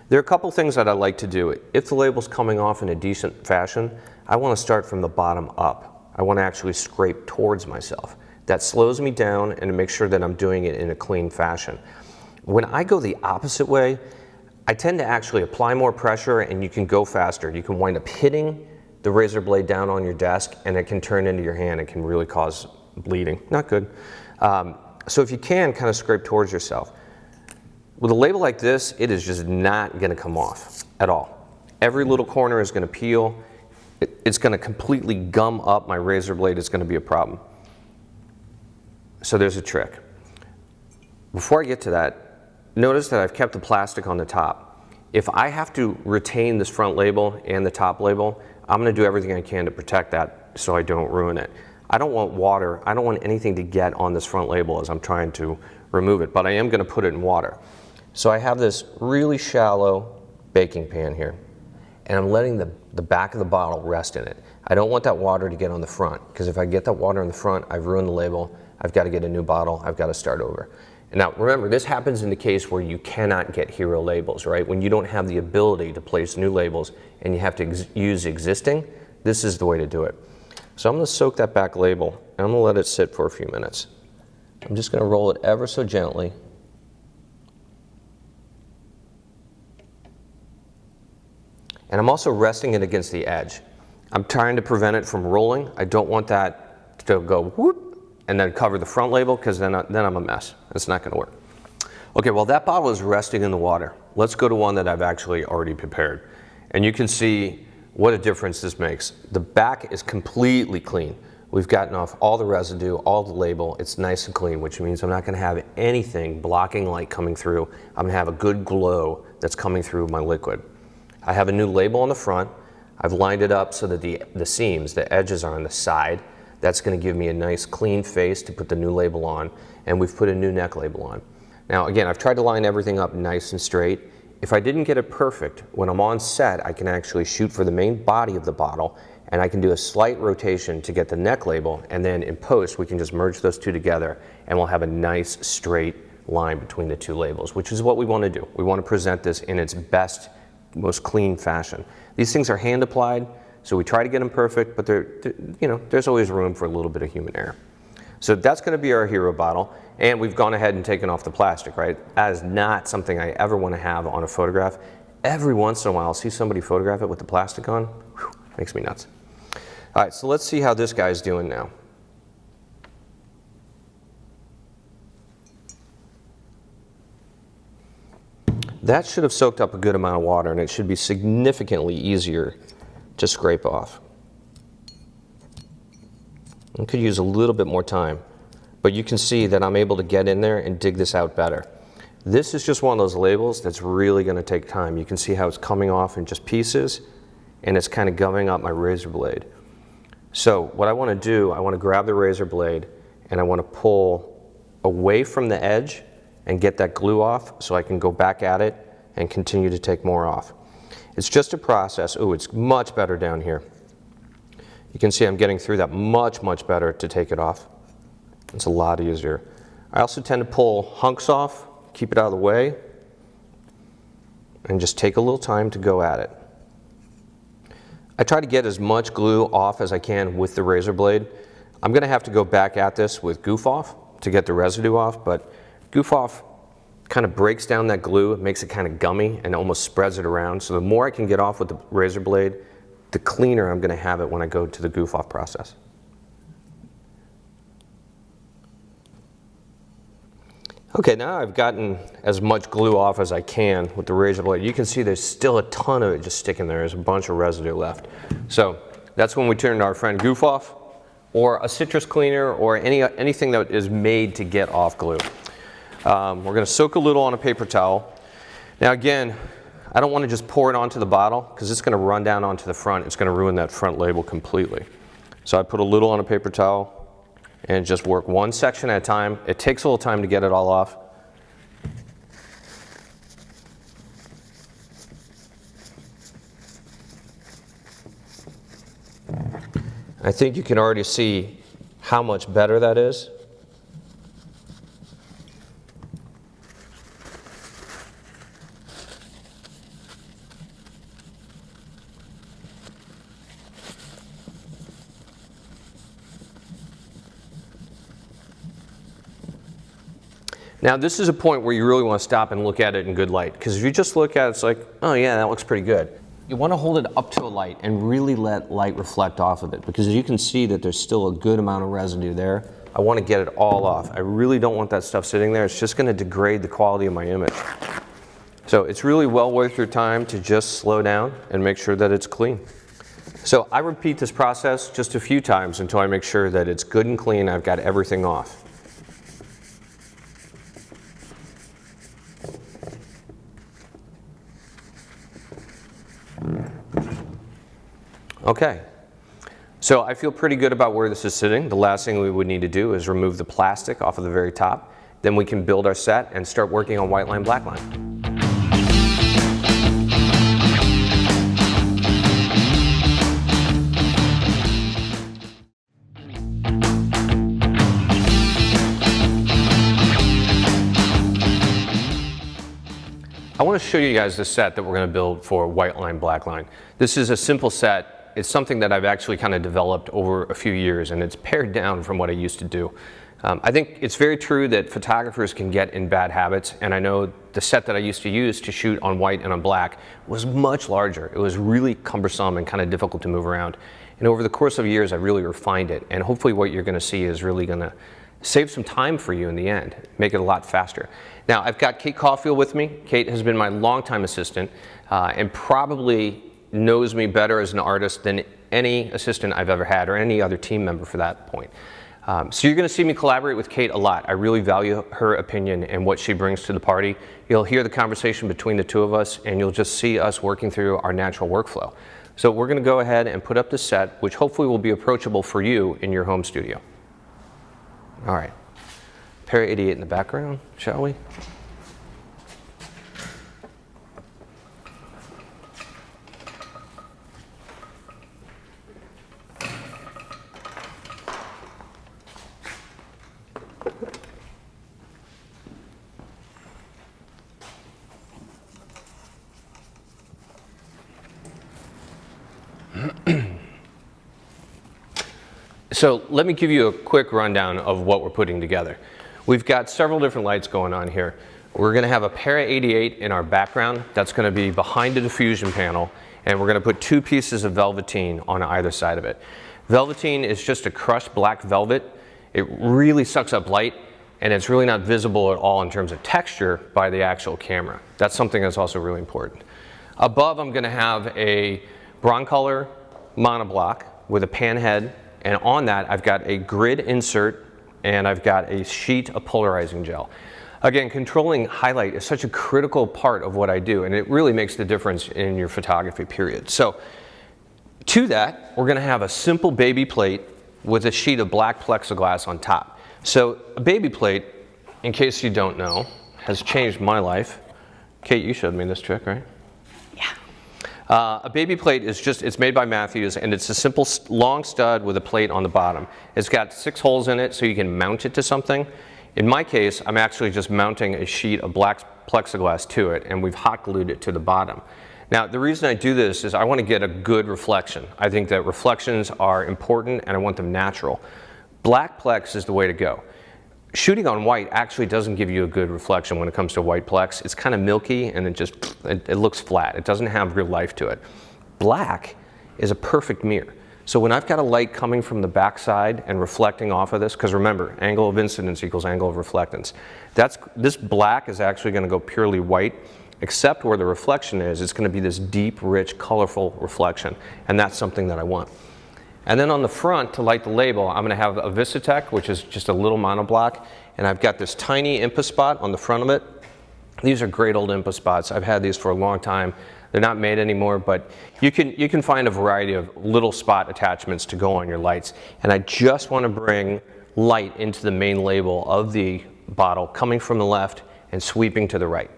There are a couple things that I like to do. If the label's coming off in a decent fashion, I want to start from the bottom up. I want to actually scrape towards myself. That slows me down and makes sure that I'm doing it in a clean fashion. When I go the opposite way, I tend to actually apply more pressure and you can go faster. You can wind up hitting the razor blade down on your desk and it can turn into your hand. It can really cause bleeding. Not good. So if you can, kind of scrape towards yourself. With a label like this, it is just not going to come off at all. Every little corner is going to peel. It's going to completely gum up my razor blade. It's going to be a problem. So there's a trick. Before I get to that, notice that I've kept the plastic on the top. If I have to retain this front label and the top label, I'm going to do everything I can to protect that so I don't ruin it. I don't want water, I don't want anything to get on this front label as I'm trying to remove it, but I am going to put it in water. So I have this really shallow baking pan here, and I'm letting the back of the bottle rest in it. I don't want that water to get on the front, because if I get that water on the front, I've ruined the label, I've got to get a new bottle, I've got to start over. And now remember, this happens in the case where you cannot get hero labels, right? When you don't have the ability to place new labels and you have to use existing, this is the way to do it. So I'm going to soak that back label, and I'm going to let it sit for a few minutes. I'm just going to roll it ever so gently. And I'm also resting it against the edge. I'm trying to prevent it from rolling. I don't want that to go whoop and then cover the front label, because then I'm a mess. It's not going to work. Okay, well, that bottle is resting in the water. Let's go to one that I've actually already prepared. And you can see what a difference this makes. The back is completely clean. We've gotten off all the residue, all the label. It's nice and clean, which means I'm not going to have anything blocking light coming through. I'm going to have a good glow that's coming through my liquid. I have a new label on the front. I've lined it up so that the seams, the edges are on the side. That's going to give me a nice clean face to put the new label on, and we've put a new neck label on. Now again, I've tried to line everything up nice and straight. If I didn't get it perfect, when I'm on set, I can actually shoot for the main body of the bottle, and I can do a slight rotation to get the neck label, and then in post we can just merge those two together and we'll have a nice straight line between the two labels, which is what we want to do. We want to present this in its best, most clean fashion. These things are hand applied, so we try to get them perfect, but there's always room for a little bit of human error. So that's going to be our hero bottle, and we've gone ahead and taken off the plastic, right? That is not something I ever want to have on a photograph. Every once in a while I'll see somebody photograph it with the plastic on. Whew, makes me nuts. All right, so let's see how this guy's doing now. That should have soaked up a good amount of water, and it should be significantly easier to scrape off. I could use a little bit more time, but you can see that I'm able to get in there and dig this out better. This is just one of those labels that's really going to take time. You can see how it's coming off in just pieces, and it's kind of gumming up my razor blade. So what I want to do, I want to grab the razor blade and I want to pull away from the edge and get that glue off so I can go back at it and continue to take more off. It's just a process. Oh, it's much better down here. You can see I'm getting through that much better to take it off. It's a lot easier. I also tend to pull hunks off, keep it out of the way, and just take a little time to go at it. I try to get as much glue off as I can with the razor blade. I'm going to have to go back at this with Goof Off to get the residue off, but Goof Off kind of breaks down that glue, it makes it kind of gummy and almost spreads it around. So the more I can get off with the razor blade, the cleaner I'm going to have it when I go to the Goof Off process. Okay, now I've gotten as much glue off as I can with the razor blade. You can see there's still a ton of it just sticking there. There's a bunch of residue left. So that's when we turn to our friend Goof Off, or a citrus cleaner, or anything that is made to get off glue. We're going to soak a little on a paper towel. Now again, I don't want to just pour it onto the bottle because it's going to run down onto the front. It's going to ruin that front label completely. So I put a little on a paper towel and just work one section at a time. It takes a little time to get it all off. I think you can already see how much better that is. Now this is a point where you really want to stop and look at it in good light, because if you just look at it, it's like, oh yeah, that looks pretty good. You want to hold it up to a light and really let light reflect off of it, because as you can see that there's still a good amount of residue there. I want to get it all off. I really don't want that stuff sitting there. It's just going to degrade the quality of my image. So it's really well worth your time to just slow down and make sure that it's clean. So I repeat this process just a few times until I make sure that it's good and clean. I've got everything off. Okay, so I feel pretty good about where this is sitting. The last thing we would need to do is remove the plastic off of the very top. Then we can build our set and start working on white line, black line. I want to show you guys the set that we're going to build for white line, black line. This is a simple set. It's something that I've actually kind of developed over a few years, and it's pared down from what I used to do. I think it's very true that photographers can get in bad habits, and I know the set that I used to use to shoot on white and on black was much larger. It was really cumbersome and kind of difficult to move around. And over the course of years, I really refined it, and hopefully what you're going to see is really going to save some time for you in the end, make it a lot faster. Now, I've got Kate Caulfield with me. Kate has been my longtime assistant and probably knows me better as an artist than any assistant I've ever had, or any other team member for that point. So you're going to see me collaborate with Kate a lot. I really value her opinion and what she brings to the party. You'll hear the conversation between the two of us, and you'll just see us working through our natural workflow. So we're going to go ahead and put up the set, which hopefully will be approachable for you in your home studio. All right, Para 88 in the background, shall we? So let me give you a quick rundown of what we're putting together. We've got several different lights going on here. We're going to have a Para 88 in our background. That's going to be behind the diffusion panel, and we're going to put two pieces of velveteen on either side of it. Velveteen is just a crushed black velvet. It really sucks up light, and it's really not visible at all in terms of texture by the actual camera. That's something that's also really important. Above, I'm going to have a Broncolor monoblock with a pan head, and on that I've got a grid insert and I've got a sheet of polarizing gel. Again, controlling highlight is such a critical part of what I do, and it really makes the difference in your photography, period. So to that, we're going to have a simple baby plate with a sheet of black plexiglass on top. So a baby plate, in case you don't know, has changed my life. Kate, you showed me this trick, right? A baby plate is just, it's made by Matthews, and it's a simple long stud with a plate on the bottom. It's got 6 holes in it so you can mount it to something. In my case, I'm actually just mounting a sheet of black plexiglass to it, and we've hot glued it to the bottom. Now, the reason I do this is I want to get a good reflection. I think that reflections are important, and I want them natural. Black plex is the way to go. Shooting on white actually doesn't give you a good reflection when it comes to white plex. It's kind of milky, and it looks flat. It doesn't have real life to it. Black is a perfect mirror. So when I've got a light coming from the back side and reflecting off of this, because remember, angle of incidence equals angle of reflectance. This black is actually going to go purely white, except where the reflection is, it's going to be this deep, rich, colorful reflection, and that's something that I want. And then on the front, to light the label, I'm going to have a Visitech, which is just a little monoblock, and I've got this tiny IMPA spot on the front of it. These are great old IMPA spots. I've had these for a long time. They're not made anymore, but you can find a variety of little spot attachments to go on your lights. And I just want to bring light into the main label of the bottle, coming from the left and sweeping to the right.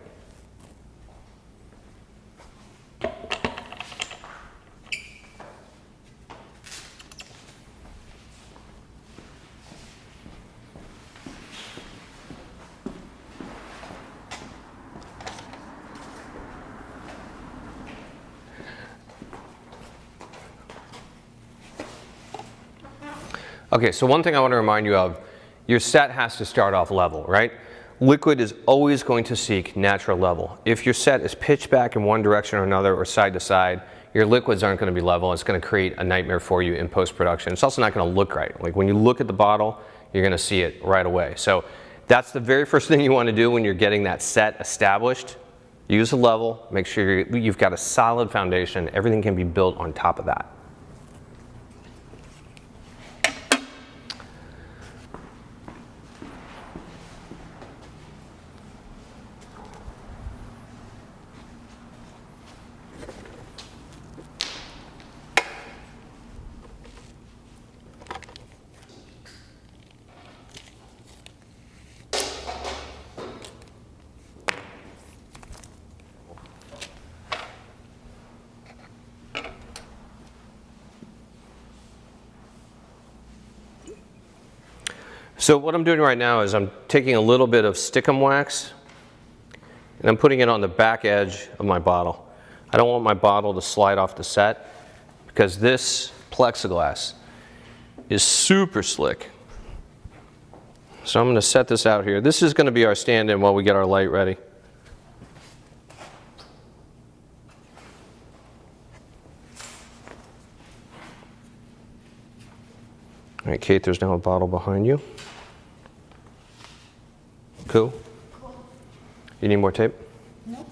Okay, so one thing I want to remind you of, your set has to start off level, right? Liquid is always going to seek natural level. If your set is pitched back in one direction or another or side to side, your liquids aren't going to be level. It's going to create a nightmare for you in post-production. It's also not going to look right. Like when you look at the bottle, you're going to see it right away. So that's the very first thing you want to do when you're getting that set established. Use a level, make sure you've got a solid foundation. Everything can be built on top of that. So what I'm doing right now is I'm taking a little bit of stickum wax and I'm putting it on the back edge of my bottle. I don't want my bottle to slide off the set because this plexiglass is super slick. So I'm going to set this out here. This is going to be our stand-in while we get our light ready. All right, Kate, there's now a bottle behind you. Cool. You need more tape? No.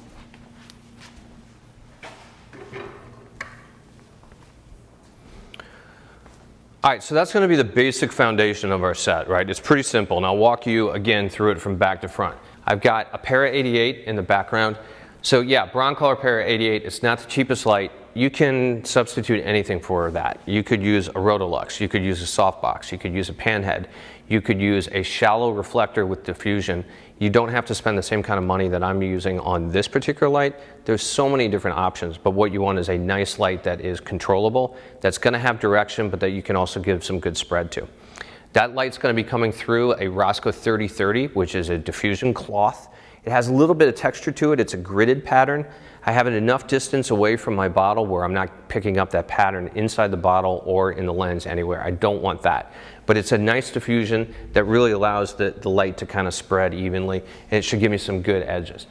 All right, so that's going to be the basic foundation of our set, right? It's pretty simple, and I'll walk you again through it from back to front. I've got a pair of 88 in the background. So yeah, Broncolor pair of 88, it's not the cheapest light. You can substitute anything for that. You could use a Rotolux, you could use a softbox, you could use a panhead, you could use a shallow reflector with diffusion. You don't have to spend the same kind of money that I'm using on this particular light. There's so many different options, but what you want is a nice light that is controllable, that's gonna have direction, but that you can also give some good spread to. That light's gonna be coming through a Rosco 3030, which is a diffusion cloth. It has a little bit of texture to it. It's a gridded pattern. I have it enough distance away from my bottle where I'm not picking up that pattern inside the bottle or in the lens anywhere. I don't want that. But it's a nice diffusion that really allows the light to kind of spread evenly, and it should give me some good edges.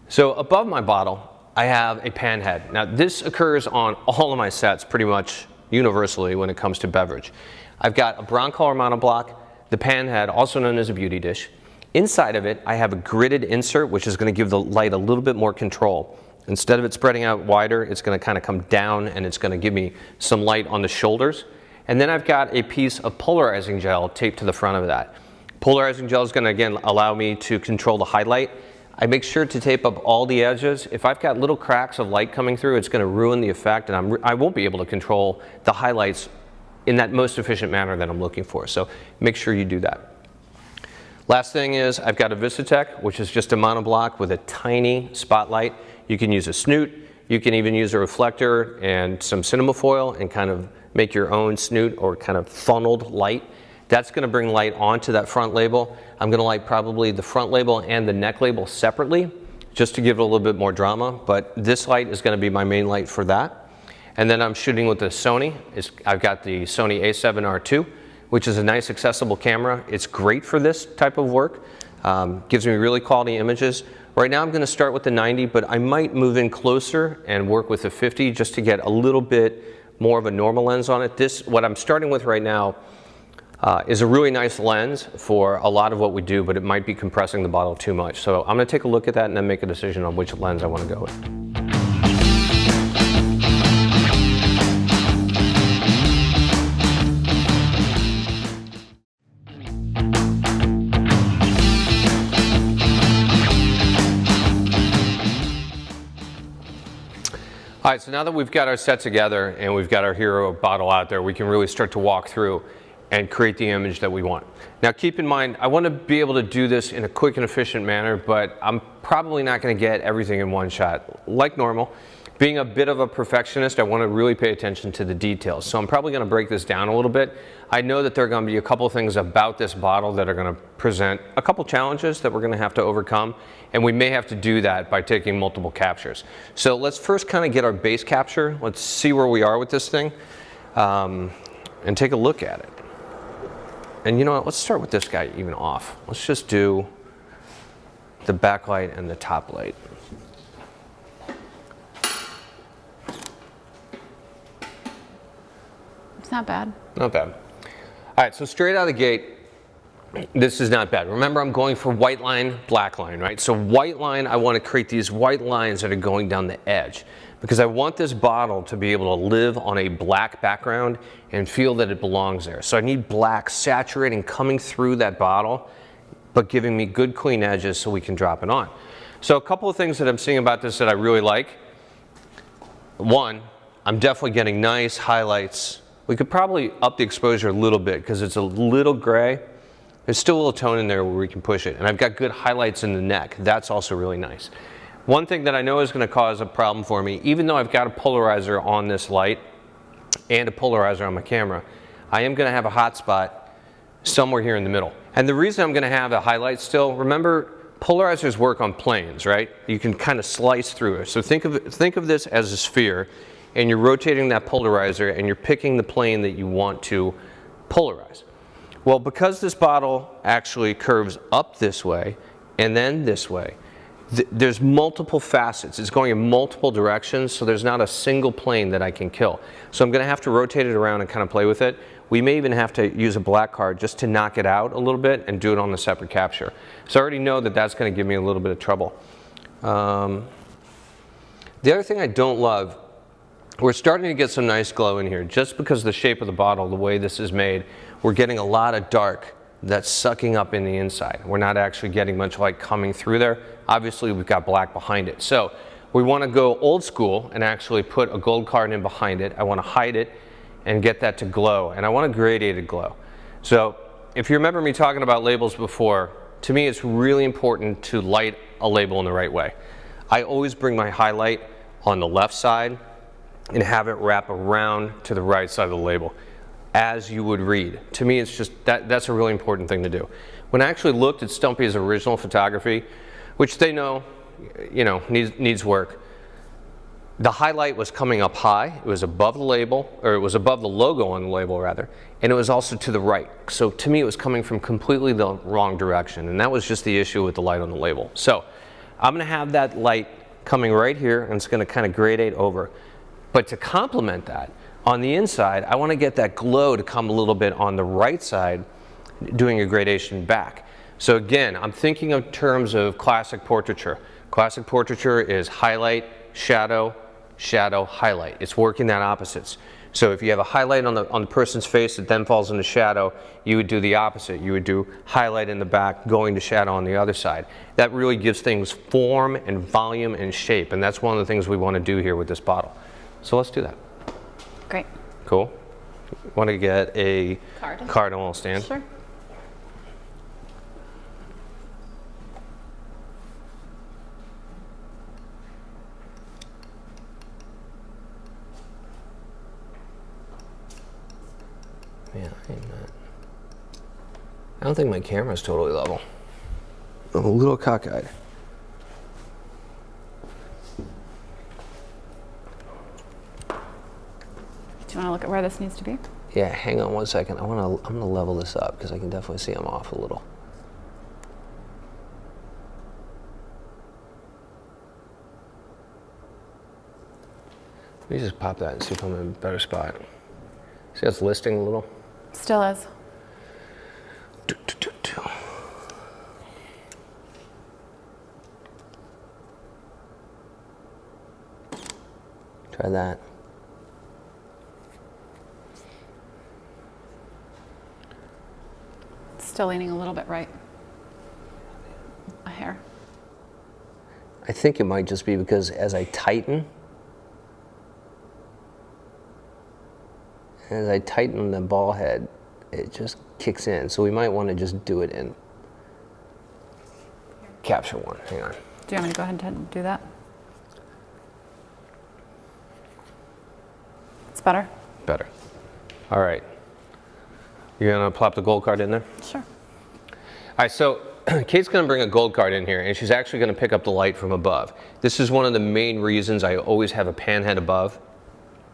So above my bottle, I have a panhead. Now this occurs on all of my sets pretty much universally when it comes to beverage. I've got a Broncolor monoblock, the panhead, also known as a beauty dish. Inside of it, I have a gridded insert, which is going to give the light a little bit more control. Instead of it spreading out wider, it's going to kind of come down and it's going to give me some light on the shoulders. And then I've got a piece of polarizing gel taped to the front of that. Polarizing gel is going to, again, allow me to control the highlight. I make sure to tape up all the edges. If I've got little cracks of light coming through, it's going to ruin the effect, and I won't be able to control the highlights in that most efficient manner that I'm looking for. So make sure you do that. Last thing is I've got a Visitech, which is just a monoblock with a tiny spotlight. You can use a snoot, you can even use a reflector and some cinema foil and kind of make your own snoot or kind of funneled light. That's going to bring light onto that front label. I'm going to light probably the front label and the neck label separately just to give it a little bit more drama, but this light is going to be my main light for that. And then I'm shooting with the Sony. I've got the Sony a7R II, which is a nice accessible camera. It's great for this type of work. Gives me really quality images. Right now I'm going to start with the 90, but I might move in closer and work with the 50 just to get a little bit more of a normal lens on it. What I'm starting with right now is a really nice lens for a lot of what we do, but it might be compressing the bottle too much. So I'm going to take a look at that and then make a decision on which lens I want to go with. All right, so now that we've got our set together and we've got our hero bottle out there, we can really start to walk through and create the image that we want. Now keep in mind, I want to be able to do this in a quick and efficient manner, but I'm probably not going to get everything in one shot. Like normal, being a bit of a perfectionist, I want to really pay attention to the details. So I'm probably going to break this down a little bit. I know that there are going to be a couple things about this bottle that are going to present a couple challenges that we're going to have to overcome, and we may have to do that by taking multiple captures. So let's first kind of get our base capture. Let's see where we are with this thing and take a look at it. And you know what, let's start with this guy even off. Let's just do the backlight and the top light. It's not bad. Not bad. All right, so straight out of the gate, this is not bad. Remember, I'm going for white line, black line, right? So white line, I want to create these white lines that are going down the edge because I want this bottle to be able to live on a black background and feel that it belongs there. So I need black saturating coming through that bottle, but giving me good clean edges so we can drop it on. So a couple of things that I'm seeing about this that I really like. One, I'm definitely getting nice highlights. We could probably up the exposure a little bit because it's a little gray. There's still a little tone in there where we can push it. And I've got good highlights in the neck. That's also really nice. One thing that I know is going to cause a problem for me, even though I've got a polarizer on this light and a polarizer on my camera, I am going to have a hot spot somewhere here in the middle. And the reason I'm going to have a highlight still, remember, polarizers work on planes, right? You can kind of slice through it. So think of this as a sphere, and you're rotating that polarizer, and you're picking the plane that you want to polarize. Well, because this bottle actually curves up this way and then this way, there's multiple facets. It's going in multiple directions, so there's not a single plane that I can kill. So I'm going to have to rotate it around and kind of play with it. We may even have to use a black card just to knock it out a little bit and do it on the separate capture. So I already know that that's going to give me a little bit of trouble. The other thing I don't love, we're starting to get some nice glow in here just because of the shape of the bottle, the way this is made. We're getting a lot of dark that's sucking up in the inside. We're not actually getting much light coming through there. Obviously, we've got black behind it. So we want to go old school and actually put a gold card in behind it. I want to hide it and get that to glow. And I want a gradated glow. So if you remember me talking about labels before, to me it's really important to light a label in the right way. I always bring my highlight on the left side and have it wrap around to the right side of the label as you would read. To me, it's just that's a really important thing to do. When I actually looked at Stumpy's original photography, which they know, needs work, the highlight was coming up high. It was above the label, or it was above the logo on the label rather, and it was also to the right. So to me, it was coming from completely the wrong direction, and that was just the issue with the light on the label. So I'm going to have that light coming right here, and it's going to kind of gradate over. But to complement that, on the inside, I want to get that glow to come a little bit on the right side, doing a gradation back. So again, I'm thinking in terms of classic portraiture. Classic portraiture is highlight, shadow, shadow, highlight. It's working that opposites. So if you have a highlight on the person's face that then falls into shadow, you would do the opposite. You would do highlight in the back, going to shadow on the other side. That really gives things form and volume and shape, and that's one of the things we want to do here with this bottle. So let's do that. Great. Cool. Want to get a card on a little stand? Sure. Yeah, I don't think my camera's totally level. I'm a little cockeyed. Do you want to look at where this needs to be? Yeah, hang on one second. I'm gonna level this up because I can definitely see I'm off a little. Let me just pop that and see if I'm in a better spot. See how it's listing a little? Still is. Try that. Still leaning a little bit right. A hair. I think it might just be because as I tighten the ball head, it just kicks in. So we might want to just do it in capture one. Hang on. Do you want me to go ahead and do that? It's better? Better. All right. You're going to plop the gold card in there? Sure. All right, so Kate's going to bring a gold card in here, and she's actually going to pick up the light from above. This is one of the main reasons I always have a pan head above.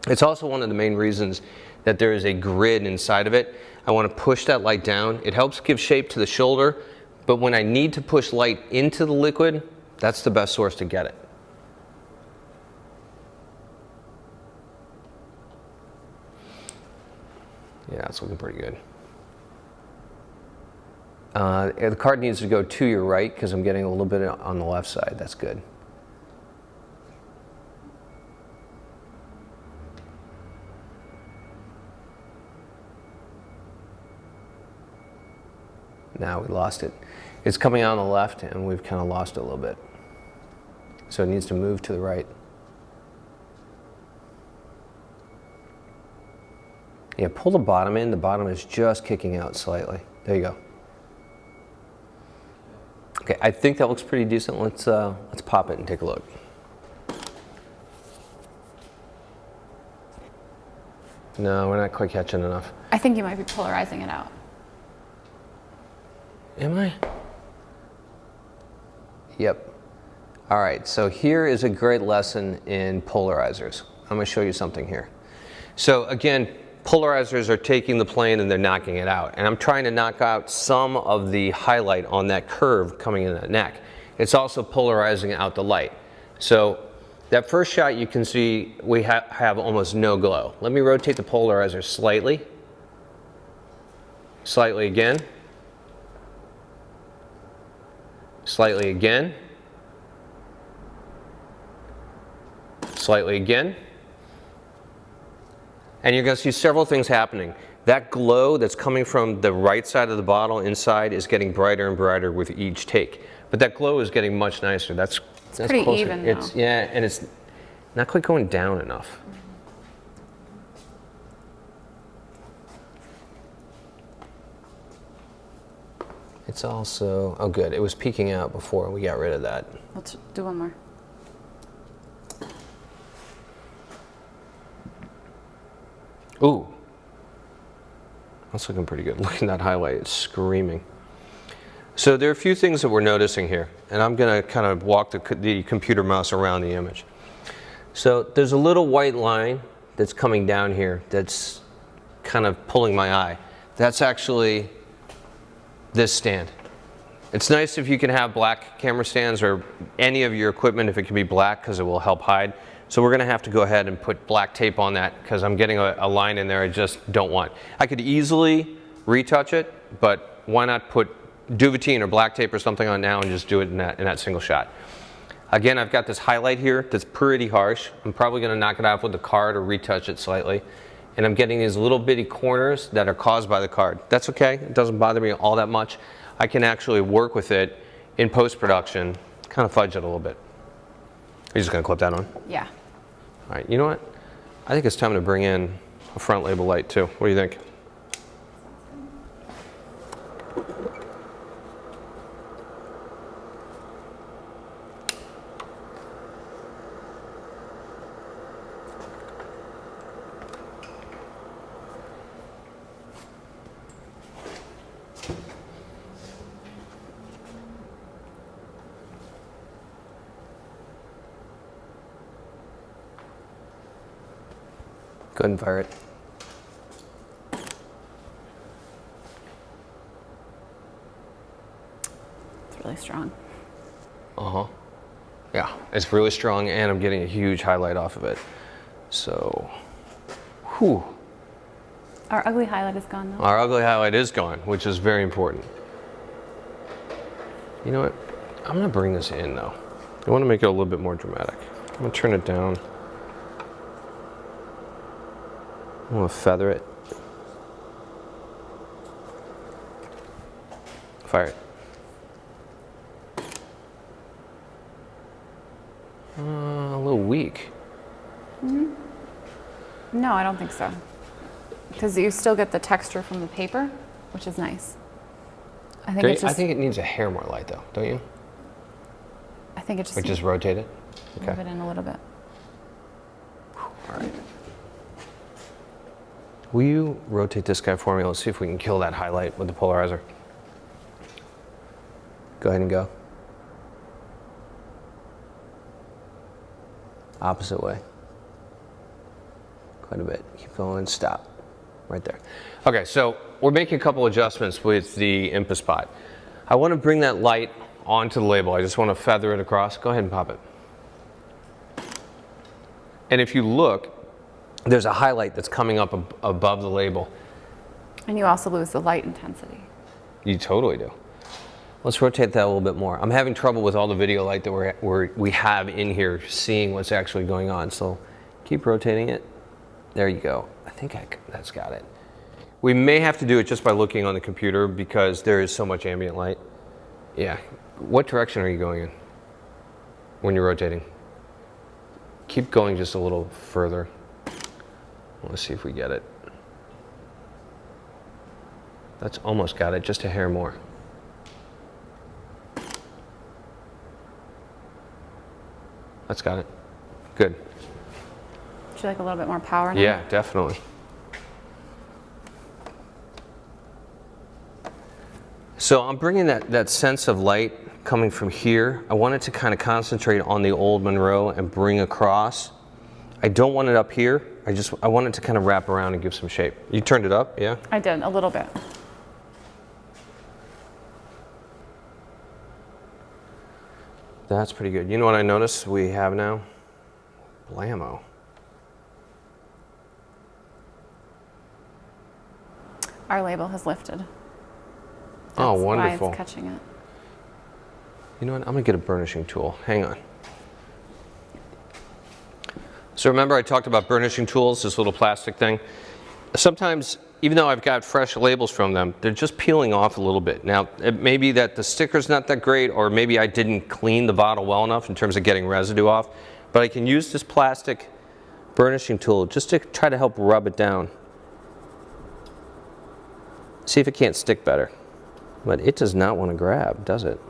It's also one of the main reasons that there is a grid inside of it. I want to push that light down. It helps give shape to the shoulder, but when I need to push light into the liquid, that's the best source to get it. Yeah, it's looking pretty good. The card needs to go to your right because I'm getting a little bit on the left side. That's good. Now we lost it. It's coming out on the left and we've kind of lost it a little bit. So it needs to move to the right. Yeah, pull the bottom in. The bottom is just kicking out slightly. There you go. Okay, I think that looks pretty decent. Let's pop it and take a look. No, we're not quite catching enough. I think you might be polarizing it out. Am I? Yep. All right, so here is a great lesson in polarizers. I'm going to show you something here. So again, polarizers are taking the plane and they're knocking it out. And I'm trying to knock out some of the highlight on that curve coming in that neck. It's also polarizing out the light. So that first shot you can see we have almost no glow. Let me rotate the polarizer slightly. Slightly again. Slightly again. Slightly again. And you're going to see several things happening. That glow that's coming from the right side of the bottle inside is getting brighter and brighter with each take. But that glow is getting much nicer. That's pretty closer. even now. Yeah, and it's not quite going down enough. It's also, oh good, it was peeking out before we got rid of that. Let's do one more. Ooh, that's looking pretty good. Look at that highlight, it's screaming. So there are a few things that we're noticing here, and I'm gonna kind of walk the computer mouse around the image. So there's a little white line that's coming down here that's kind of pulling my eye. That's actually this stand. It's nice if you can have black camera stands or any of your equipment if it can be black because it will help hide. So we're gonna have to go ahead and put black tape on that because I'm getting a line in there I just don't want. I could easily retouch it, but why not put Duvetine or black tape or something on now and just do it in that single shot. Again, I've got this highlight here that's pretty harsh. I'm probably gonna knock it off with the card or retouch it slightly. And I'm getting these little bitty corners that are caused by the card. That's okay, it doesn't bother me all that much. I can actually work with it in post-production, kind of fudge it a little bit. Are you just gonna clip that on? Yeah. All right, you know what? I think it's time to bring in a front label light too. What do you think? Go ahead and fire it. It's really strong. Uh-huh. Yeah, it's really strong and I'm getting a huge highlight off of it. So, whew. Our ugly highlight is gone though. Our ugly highlight is gone, which is very important. You know what? I'm gonna bring this in though. I wanna make it a little bit more dramatic. I'm gonna turn it down. I'm gonna feather it. Fire it. A little weak. Mm-hmm. No, I don't think so. Because you still get the texture from the paper, which is nice. I think it's just, I think it needs a hair more light though, don't you? I think it just Or just rotate it? move it in a little bit. All right. Will you rotate this guy for me? Let's see if we can kill that highlight with the polarizer. Go ahead and go. Opposite way. Quite a bit. Keep going, stop. Right there. Okay, so we're making a couple adjustments with the IMPA spot. I want to bring that light onto the label. I just want to feather it across. Go ahead and pop it. And if you look, there's a highlight that's coming up above the label. And you also lose the light intensity. You totally do. Let's rotate that a little bit more. I'm having trouble with all the video light that we have in here, seeing what's actually going on. So keep rotating it. There you go. I think that's got it. We may have to do it just by looking on the computer because there is so much ambient light. Yeah. What direction are you going in when you're rotating? Keep going just a little further. Let's see if we get it. That's almost got it, just a hair more. That's got it. Good. Would you like a little bit more power now? Yeah, definitely. So I'm bringing that sense of light coming from here. I want it to kind of concentrate on the old Monroe and bring across. I don't want it up here. I want it to kind of wrap around and give some shape. You turned it up, yeah? I did, a little bit. That's pretty good. You know what I noticed we have now? Blammo. Our label has lifted. Oh, That's wonderful. why it's catching it. You know what? I'm gonna get a burnishing tool. Hang on. So remember I talked about burnishing tools, this little plastic thing? Sometimes, even though I've got fresh labels from them, they're just peeling off a little bit. Now, it may be that the sticker's not that great, or maybe I didn't clean the bottle well enough in terms of getting residue off, but I can use this plastic burnishing tool just to try to help rub it down. See if it can't stick better. But it does not want to grab, does it?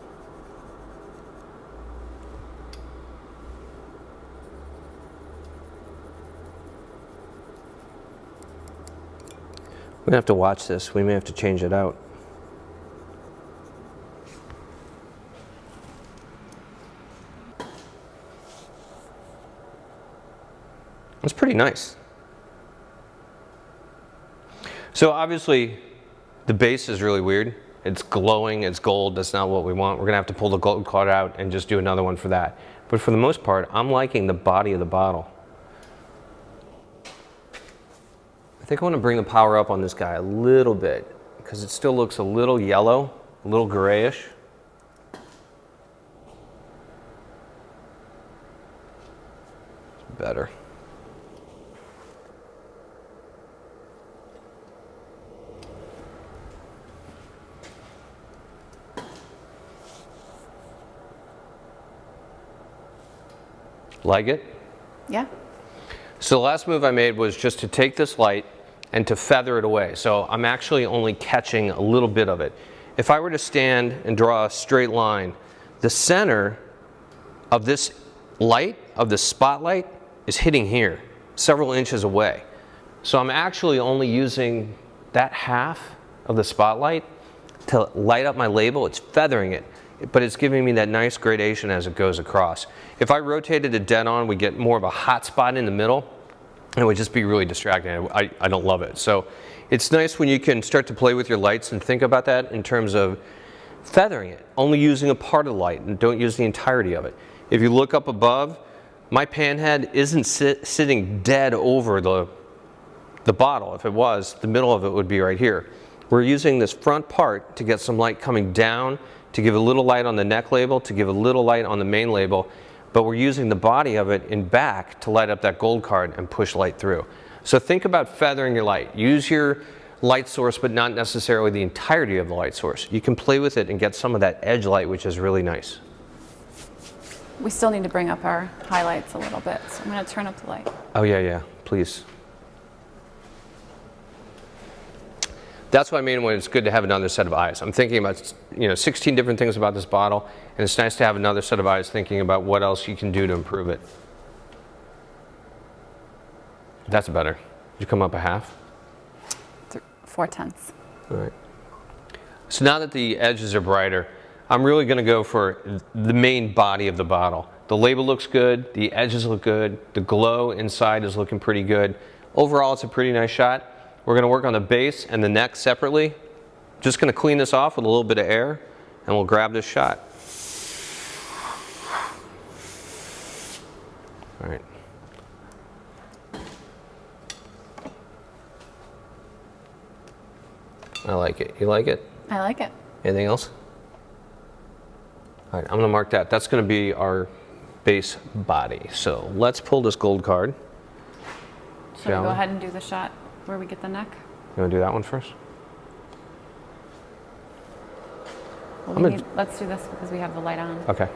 We're gonna have to watch this. We may have to change it out. It's pretty nice. So obviously, the base is really weird. It's glowing, it's gold, that's not what we want. We're gonna have to pull the gold card out and just do another one for that. But for the most part, I'm liking the body of the bottle. I think I want to bring the power up on this guy a little bit because it still looks a little yellow, a little grayish. Better. Like it? Yeah. So the last move I made was just to take this light and to feather it away. So I'm actually only catching a little bit of it. If I were to stand and draw a straight line, the center of this light, of the spotlight, is hitting here, several inches away. So I'm actually only using that half of the spotlight to light up my label. It's feathering it, but it's giving me that nice gradation as it goes across. If I rotated it dead on, we get more of a hot spot in the middle, and it would just be really distracting. I don't love it. So it's nice when you can start to play with your lights and think about that in terms of feathering it, only using a part of the light and don't use the entirety of it. If you look up above, my pan head isn't sitting dead over the bottle. If it was, the middle of it would be right here. We're using this front part to get some light coming down, to give a little light on the neck label, to give a little light on the main label, but we're using the body of it in back to light up that gold card and push light through. So think about feathering your light. Use your light source, but not necessarily the entirety of the light source. You can play with it and get some of that edge light, which is really nice. We still need to bring up our highlights a little bit, so I'm going to turn up the light. Oh yeah, please. That's what I mean when it's good to have another set of eyes. I'm thinking about 16 different things about this bottle, and it's nice to have another set of eyes thinking about what else you can do to improve it. That's better. Did you come up a half? 4/10. All right. So now that the edges are brighter, I'm really going to go for the main body of the bottle. The label looks good, the edges look good, the glow inside is looking pretty good. Overall, it's a pretty nice shot. We're going to work on the base and the neck separately. Just going to clean this off with a little bit of air, and we'll grab this shot. All right. I like it. You like it? I like it. Anything else? All right, I'm gonna mark that. That's gonna be our base body. So let's pull this gold card. Should we go ahead and do the shot where we get the neck? You wanna do that one first? Well, let's do this because we have the light on. Okay.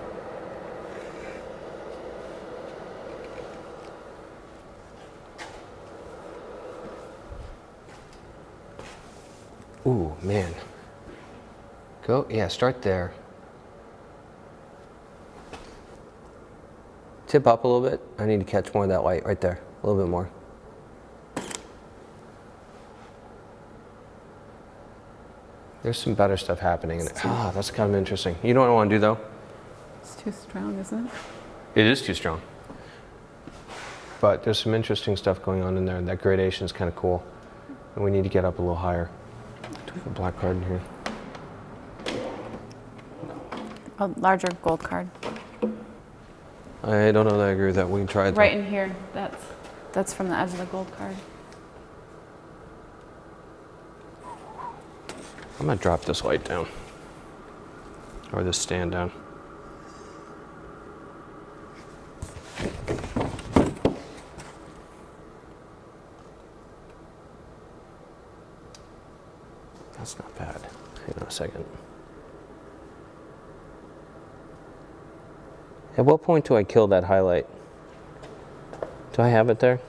Ooh, man. Go, yeah, start there. Tip up a little bit. I need to catch more of that light right there. A little bit more. There's some better stuff happening in it. Ah, that's kind of interesting. You know what I want to do though? It's too strong, isn't it? It is too strong. But there's some interesting stuff going on in there. That gradation is kind of cool. And we need to get up a little higher. Do we have a black card in here? A larger gold card. I don't know that I agree with that. We can try it. Right in here. That's from the edge of the gold card. I'm gonna drop this light down. Or this stand down. That's not bad. Hang on a second. At what point do I kill that highlight? Do I have it there?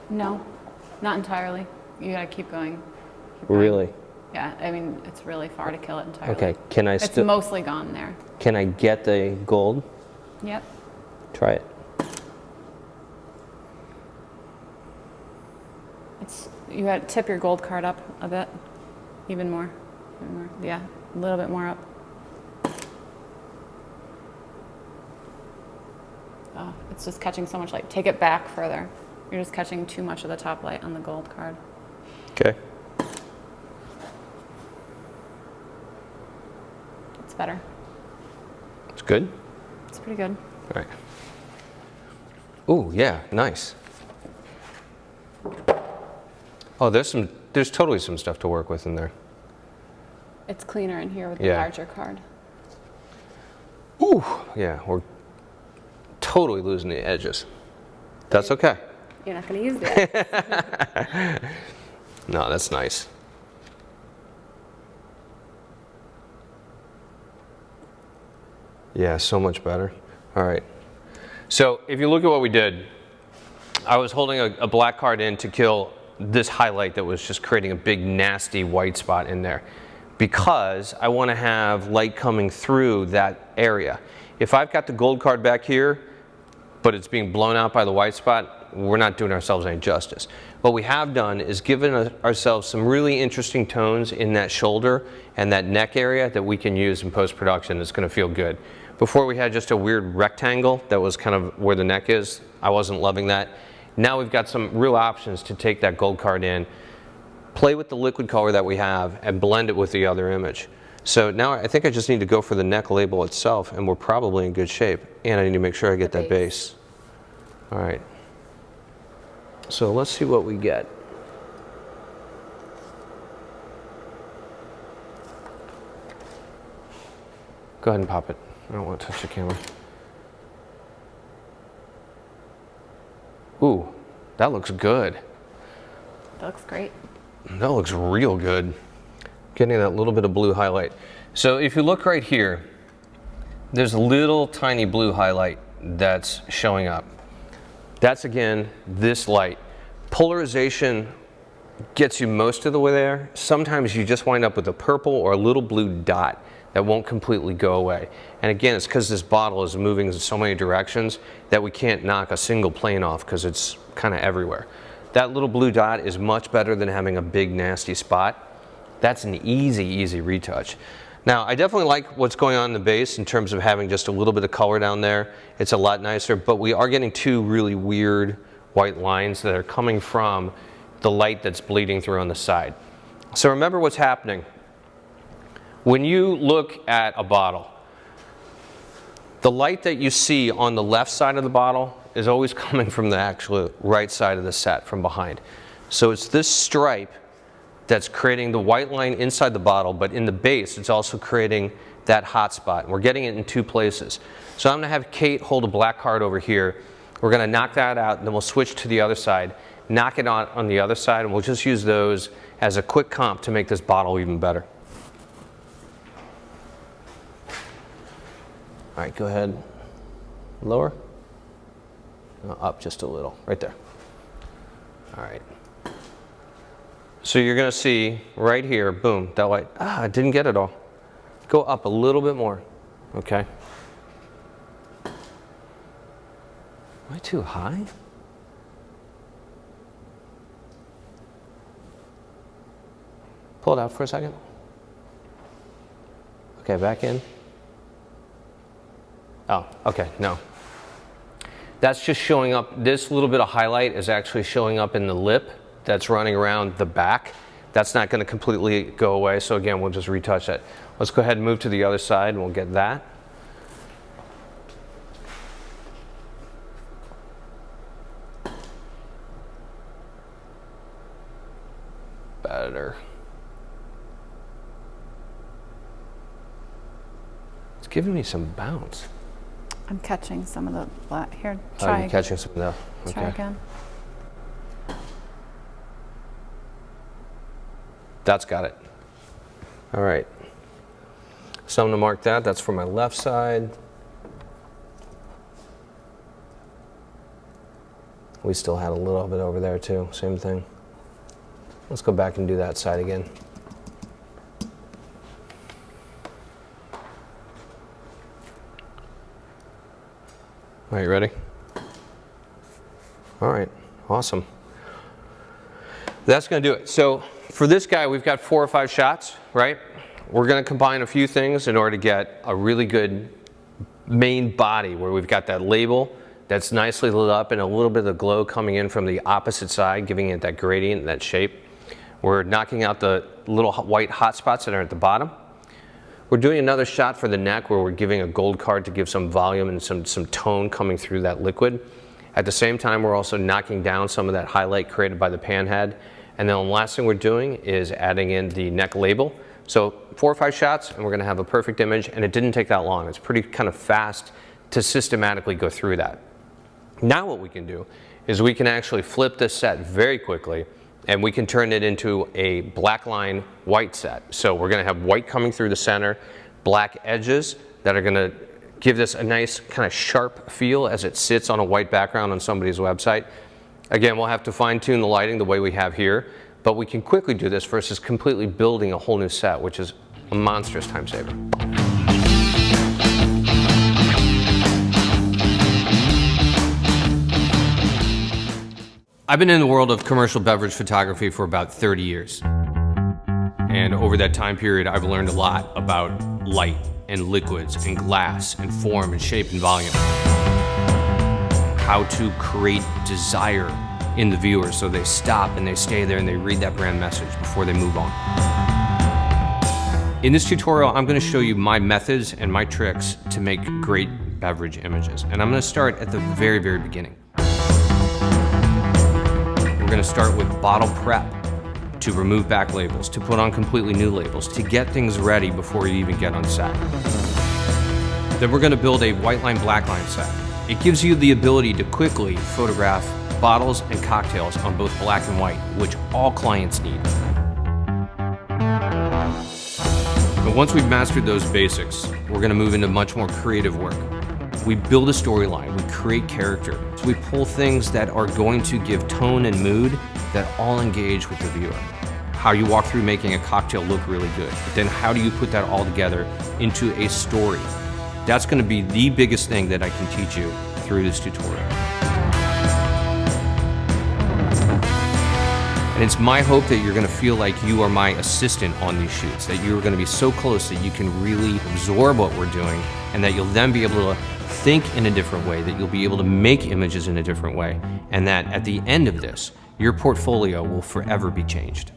No, not entirely. You gotta keep going. Keep going. Really? Yeah, I mean, it's really far to kill it entirely. Okay, can I It's still... mostly gone there. Can I get the gold? Yep. Try it. You gotta tip your gold card up a bit. Even more. Yeah, a little bit more up. Oh, it's just catching so much light. Take it back further. You're just catching too much of the top light on the gold card. Okay. It's better. It's good? It's pretty good. All right. Ooh, yeah, nice. Oh, there's totally some stuff to work with in there. It's cleaner in here with the Yeah. larger card. Ooh, yeah, we're totally losing the edges. That's okay. You're not going to use that. No, that's nice. Yeah, so much better. All right. So if you look at what we did, I was holding a black card in to kill this highlight that was just creating a big nasty white spot in there, because I want to have light coming through that area. If I've got the gold card back here, but it's being blown out by the white spot, we're not doing ourselves any justice. What we have done is given ourselves some really interesting tones in that shoulder and that neck area that we can use in post-production. It's going to feel good. Before we had just a weird rectangle that was kind of where the neck is. I wasn't loving that. Now we've got some real options to take that gold card in, play with the liquid color that we have, and blend it with the other image. So now I think I just need to go for the neck label itself, and we're probably in good shape. And I need to make sure I get that base. All right. So let's see what we get. Go ahead and pop it. I don't want to touch the camera. Ooh, that looks good. That looks great. That looks real good. Getting that little bit of blue highlight. So if you look right here, there's a little tiny blue highlight that's showing up. That's again, this light. Polarization gets you most of the way there. Sometimes you just wind up with a purple or a little blue dot that won't completely go away. And again, it's because this bottle is moving in so many directions that we can't knock a single plane off because it's kind of everywhere. That little blue dot is much better than having a big nasty spot. That's an easy, easy retouch. Now, I definitely like what's going on in the base in terms of having just a little bit of color down there. It's a lot nicer, but we are getting two really weird white lines that are coming from the light that's bleeding through on the side. So remember what's happening. When you look at a bottle, the light that you see on the left side of the bottle is always coming from the actual right side of the set from behind. So it's this stripe that's creating the white line inside the bottle, but in the base, it's also creating that hot spot. We're getting it in two places. So I'm gonna have Kate hold a black card over here. We're gonna knock that out, and then we'll switch to the other side, knock it on the other side, and we'll just use those as a quick comp to make this bottle even better. All right, go ahead. Lower. Up just a little, right there. All right. So you're gonna see right here, boom, that light. I didn't get it all. Go up a little bit more, okay? Am I too high? Pull it out for a second. Okay, back in. Oh, okay, no. That's just showing up, this little bit of highlight is actually showing up in the lip that's running around the back. That's not gonna completely go away, so again, we'll just retouch that. Let's go ahead and move to the other side and we'll get that. Better. It's giving me some bounce. I'm catching some of the black. Here, Oh, try. you're catching some of that. Okay. Try again. That's got it. All right. So I'm gonna mark that. That's for my left side. We still had a little bit over there too. Same thing. Let's go back and do that side again. All right, ready? All right, awesome. That's gonna do it. So for this guy, we've got 4 or 5 shots, right? We're gonna combine a few things in order to get a really good main body where we've got that label that's nicely lit up and a little bit of the glow coming in from the opposite side, giving it that gradient and that shape. We're knocking out the little white hot spots that are at the bottom. We're doing another shot for the neck where we're giving a gold card to give some volume and some tone coming through that liquid. At the same time, we're also knocking down some of that highlight created by the pan head. And then the last thing we're doing is adding in the neck label. So 4 or 5 shots and we're gonna have a perfect image, and it didn't take that long. It's pretty kind of fast to systematically go through that. Now what we can do is we can actually flip this set very quickly, and we can turn it into a black line white set. So we're gonna have white coming through the center, black edges that are gonna give this a nice kind of sharp feel as it sits on a white background on somebody's website. Again, we'll have to fine tune the lighting the way we have here, but we can quickly do this versus completely building a whole new set, which is a monstrous time saver. I've been in the world of commercial beverage photography for about 30 years. And over that time period, I've learned a lot about light and liquids and glass and form and shape and volume. How to create desire in the viewer so they stop and they stay there and they read that brand message before they move on. In this tutorial, I'm going to show you my methods and my tricks to make great beverage images. And I'm going to start at the very, very beginning. We're going to start with bottle prep to remove back labels, to put on completely new labels, to get things ready before you even get on set. Then we're going to build a white line, black line set. It gives you the ability to quickly photograph bottles and cocktails on both black and white, which all clients need. But once we've mastered those basics, we're going to move into much more creative work. We build a storyline, we create character. So we pull things that are going to give tone and mood that all engage with the viewer. How you walk through making a cocktail look really good, but then how do you put that all together into a story? That's going to be the biggest thing that I can teach you through this tutorial. And it's my hope that you're going to feel like you are my assistant on these shoots, that you're going to be so close that you can really absorb what we're doing, and that you'll then be able to think in a different way, that you'll be able to make images in a different way, and that at the end of this, your portfolio will forever be changed.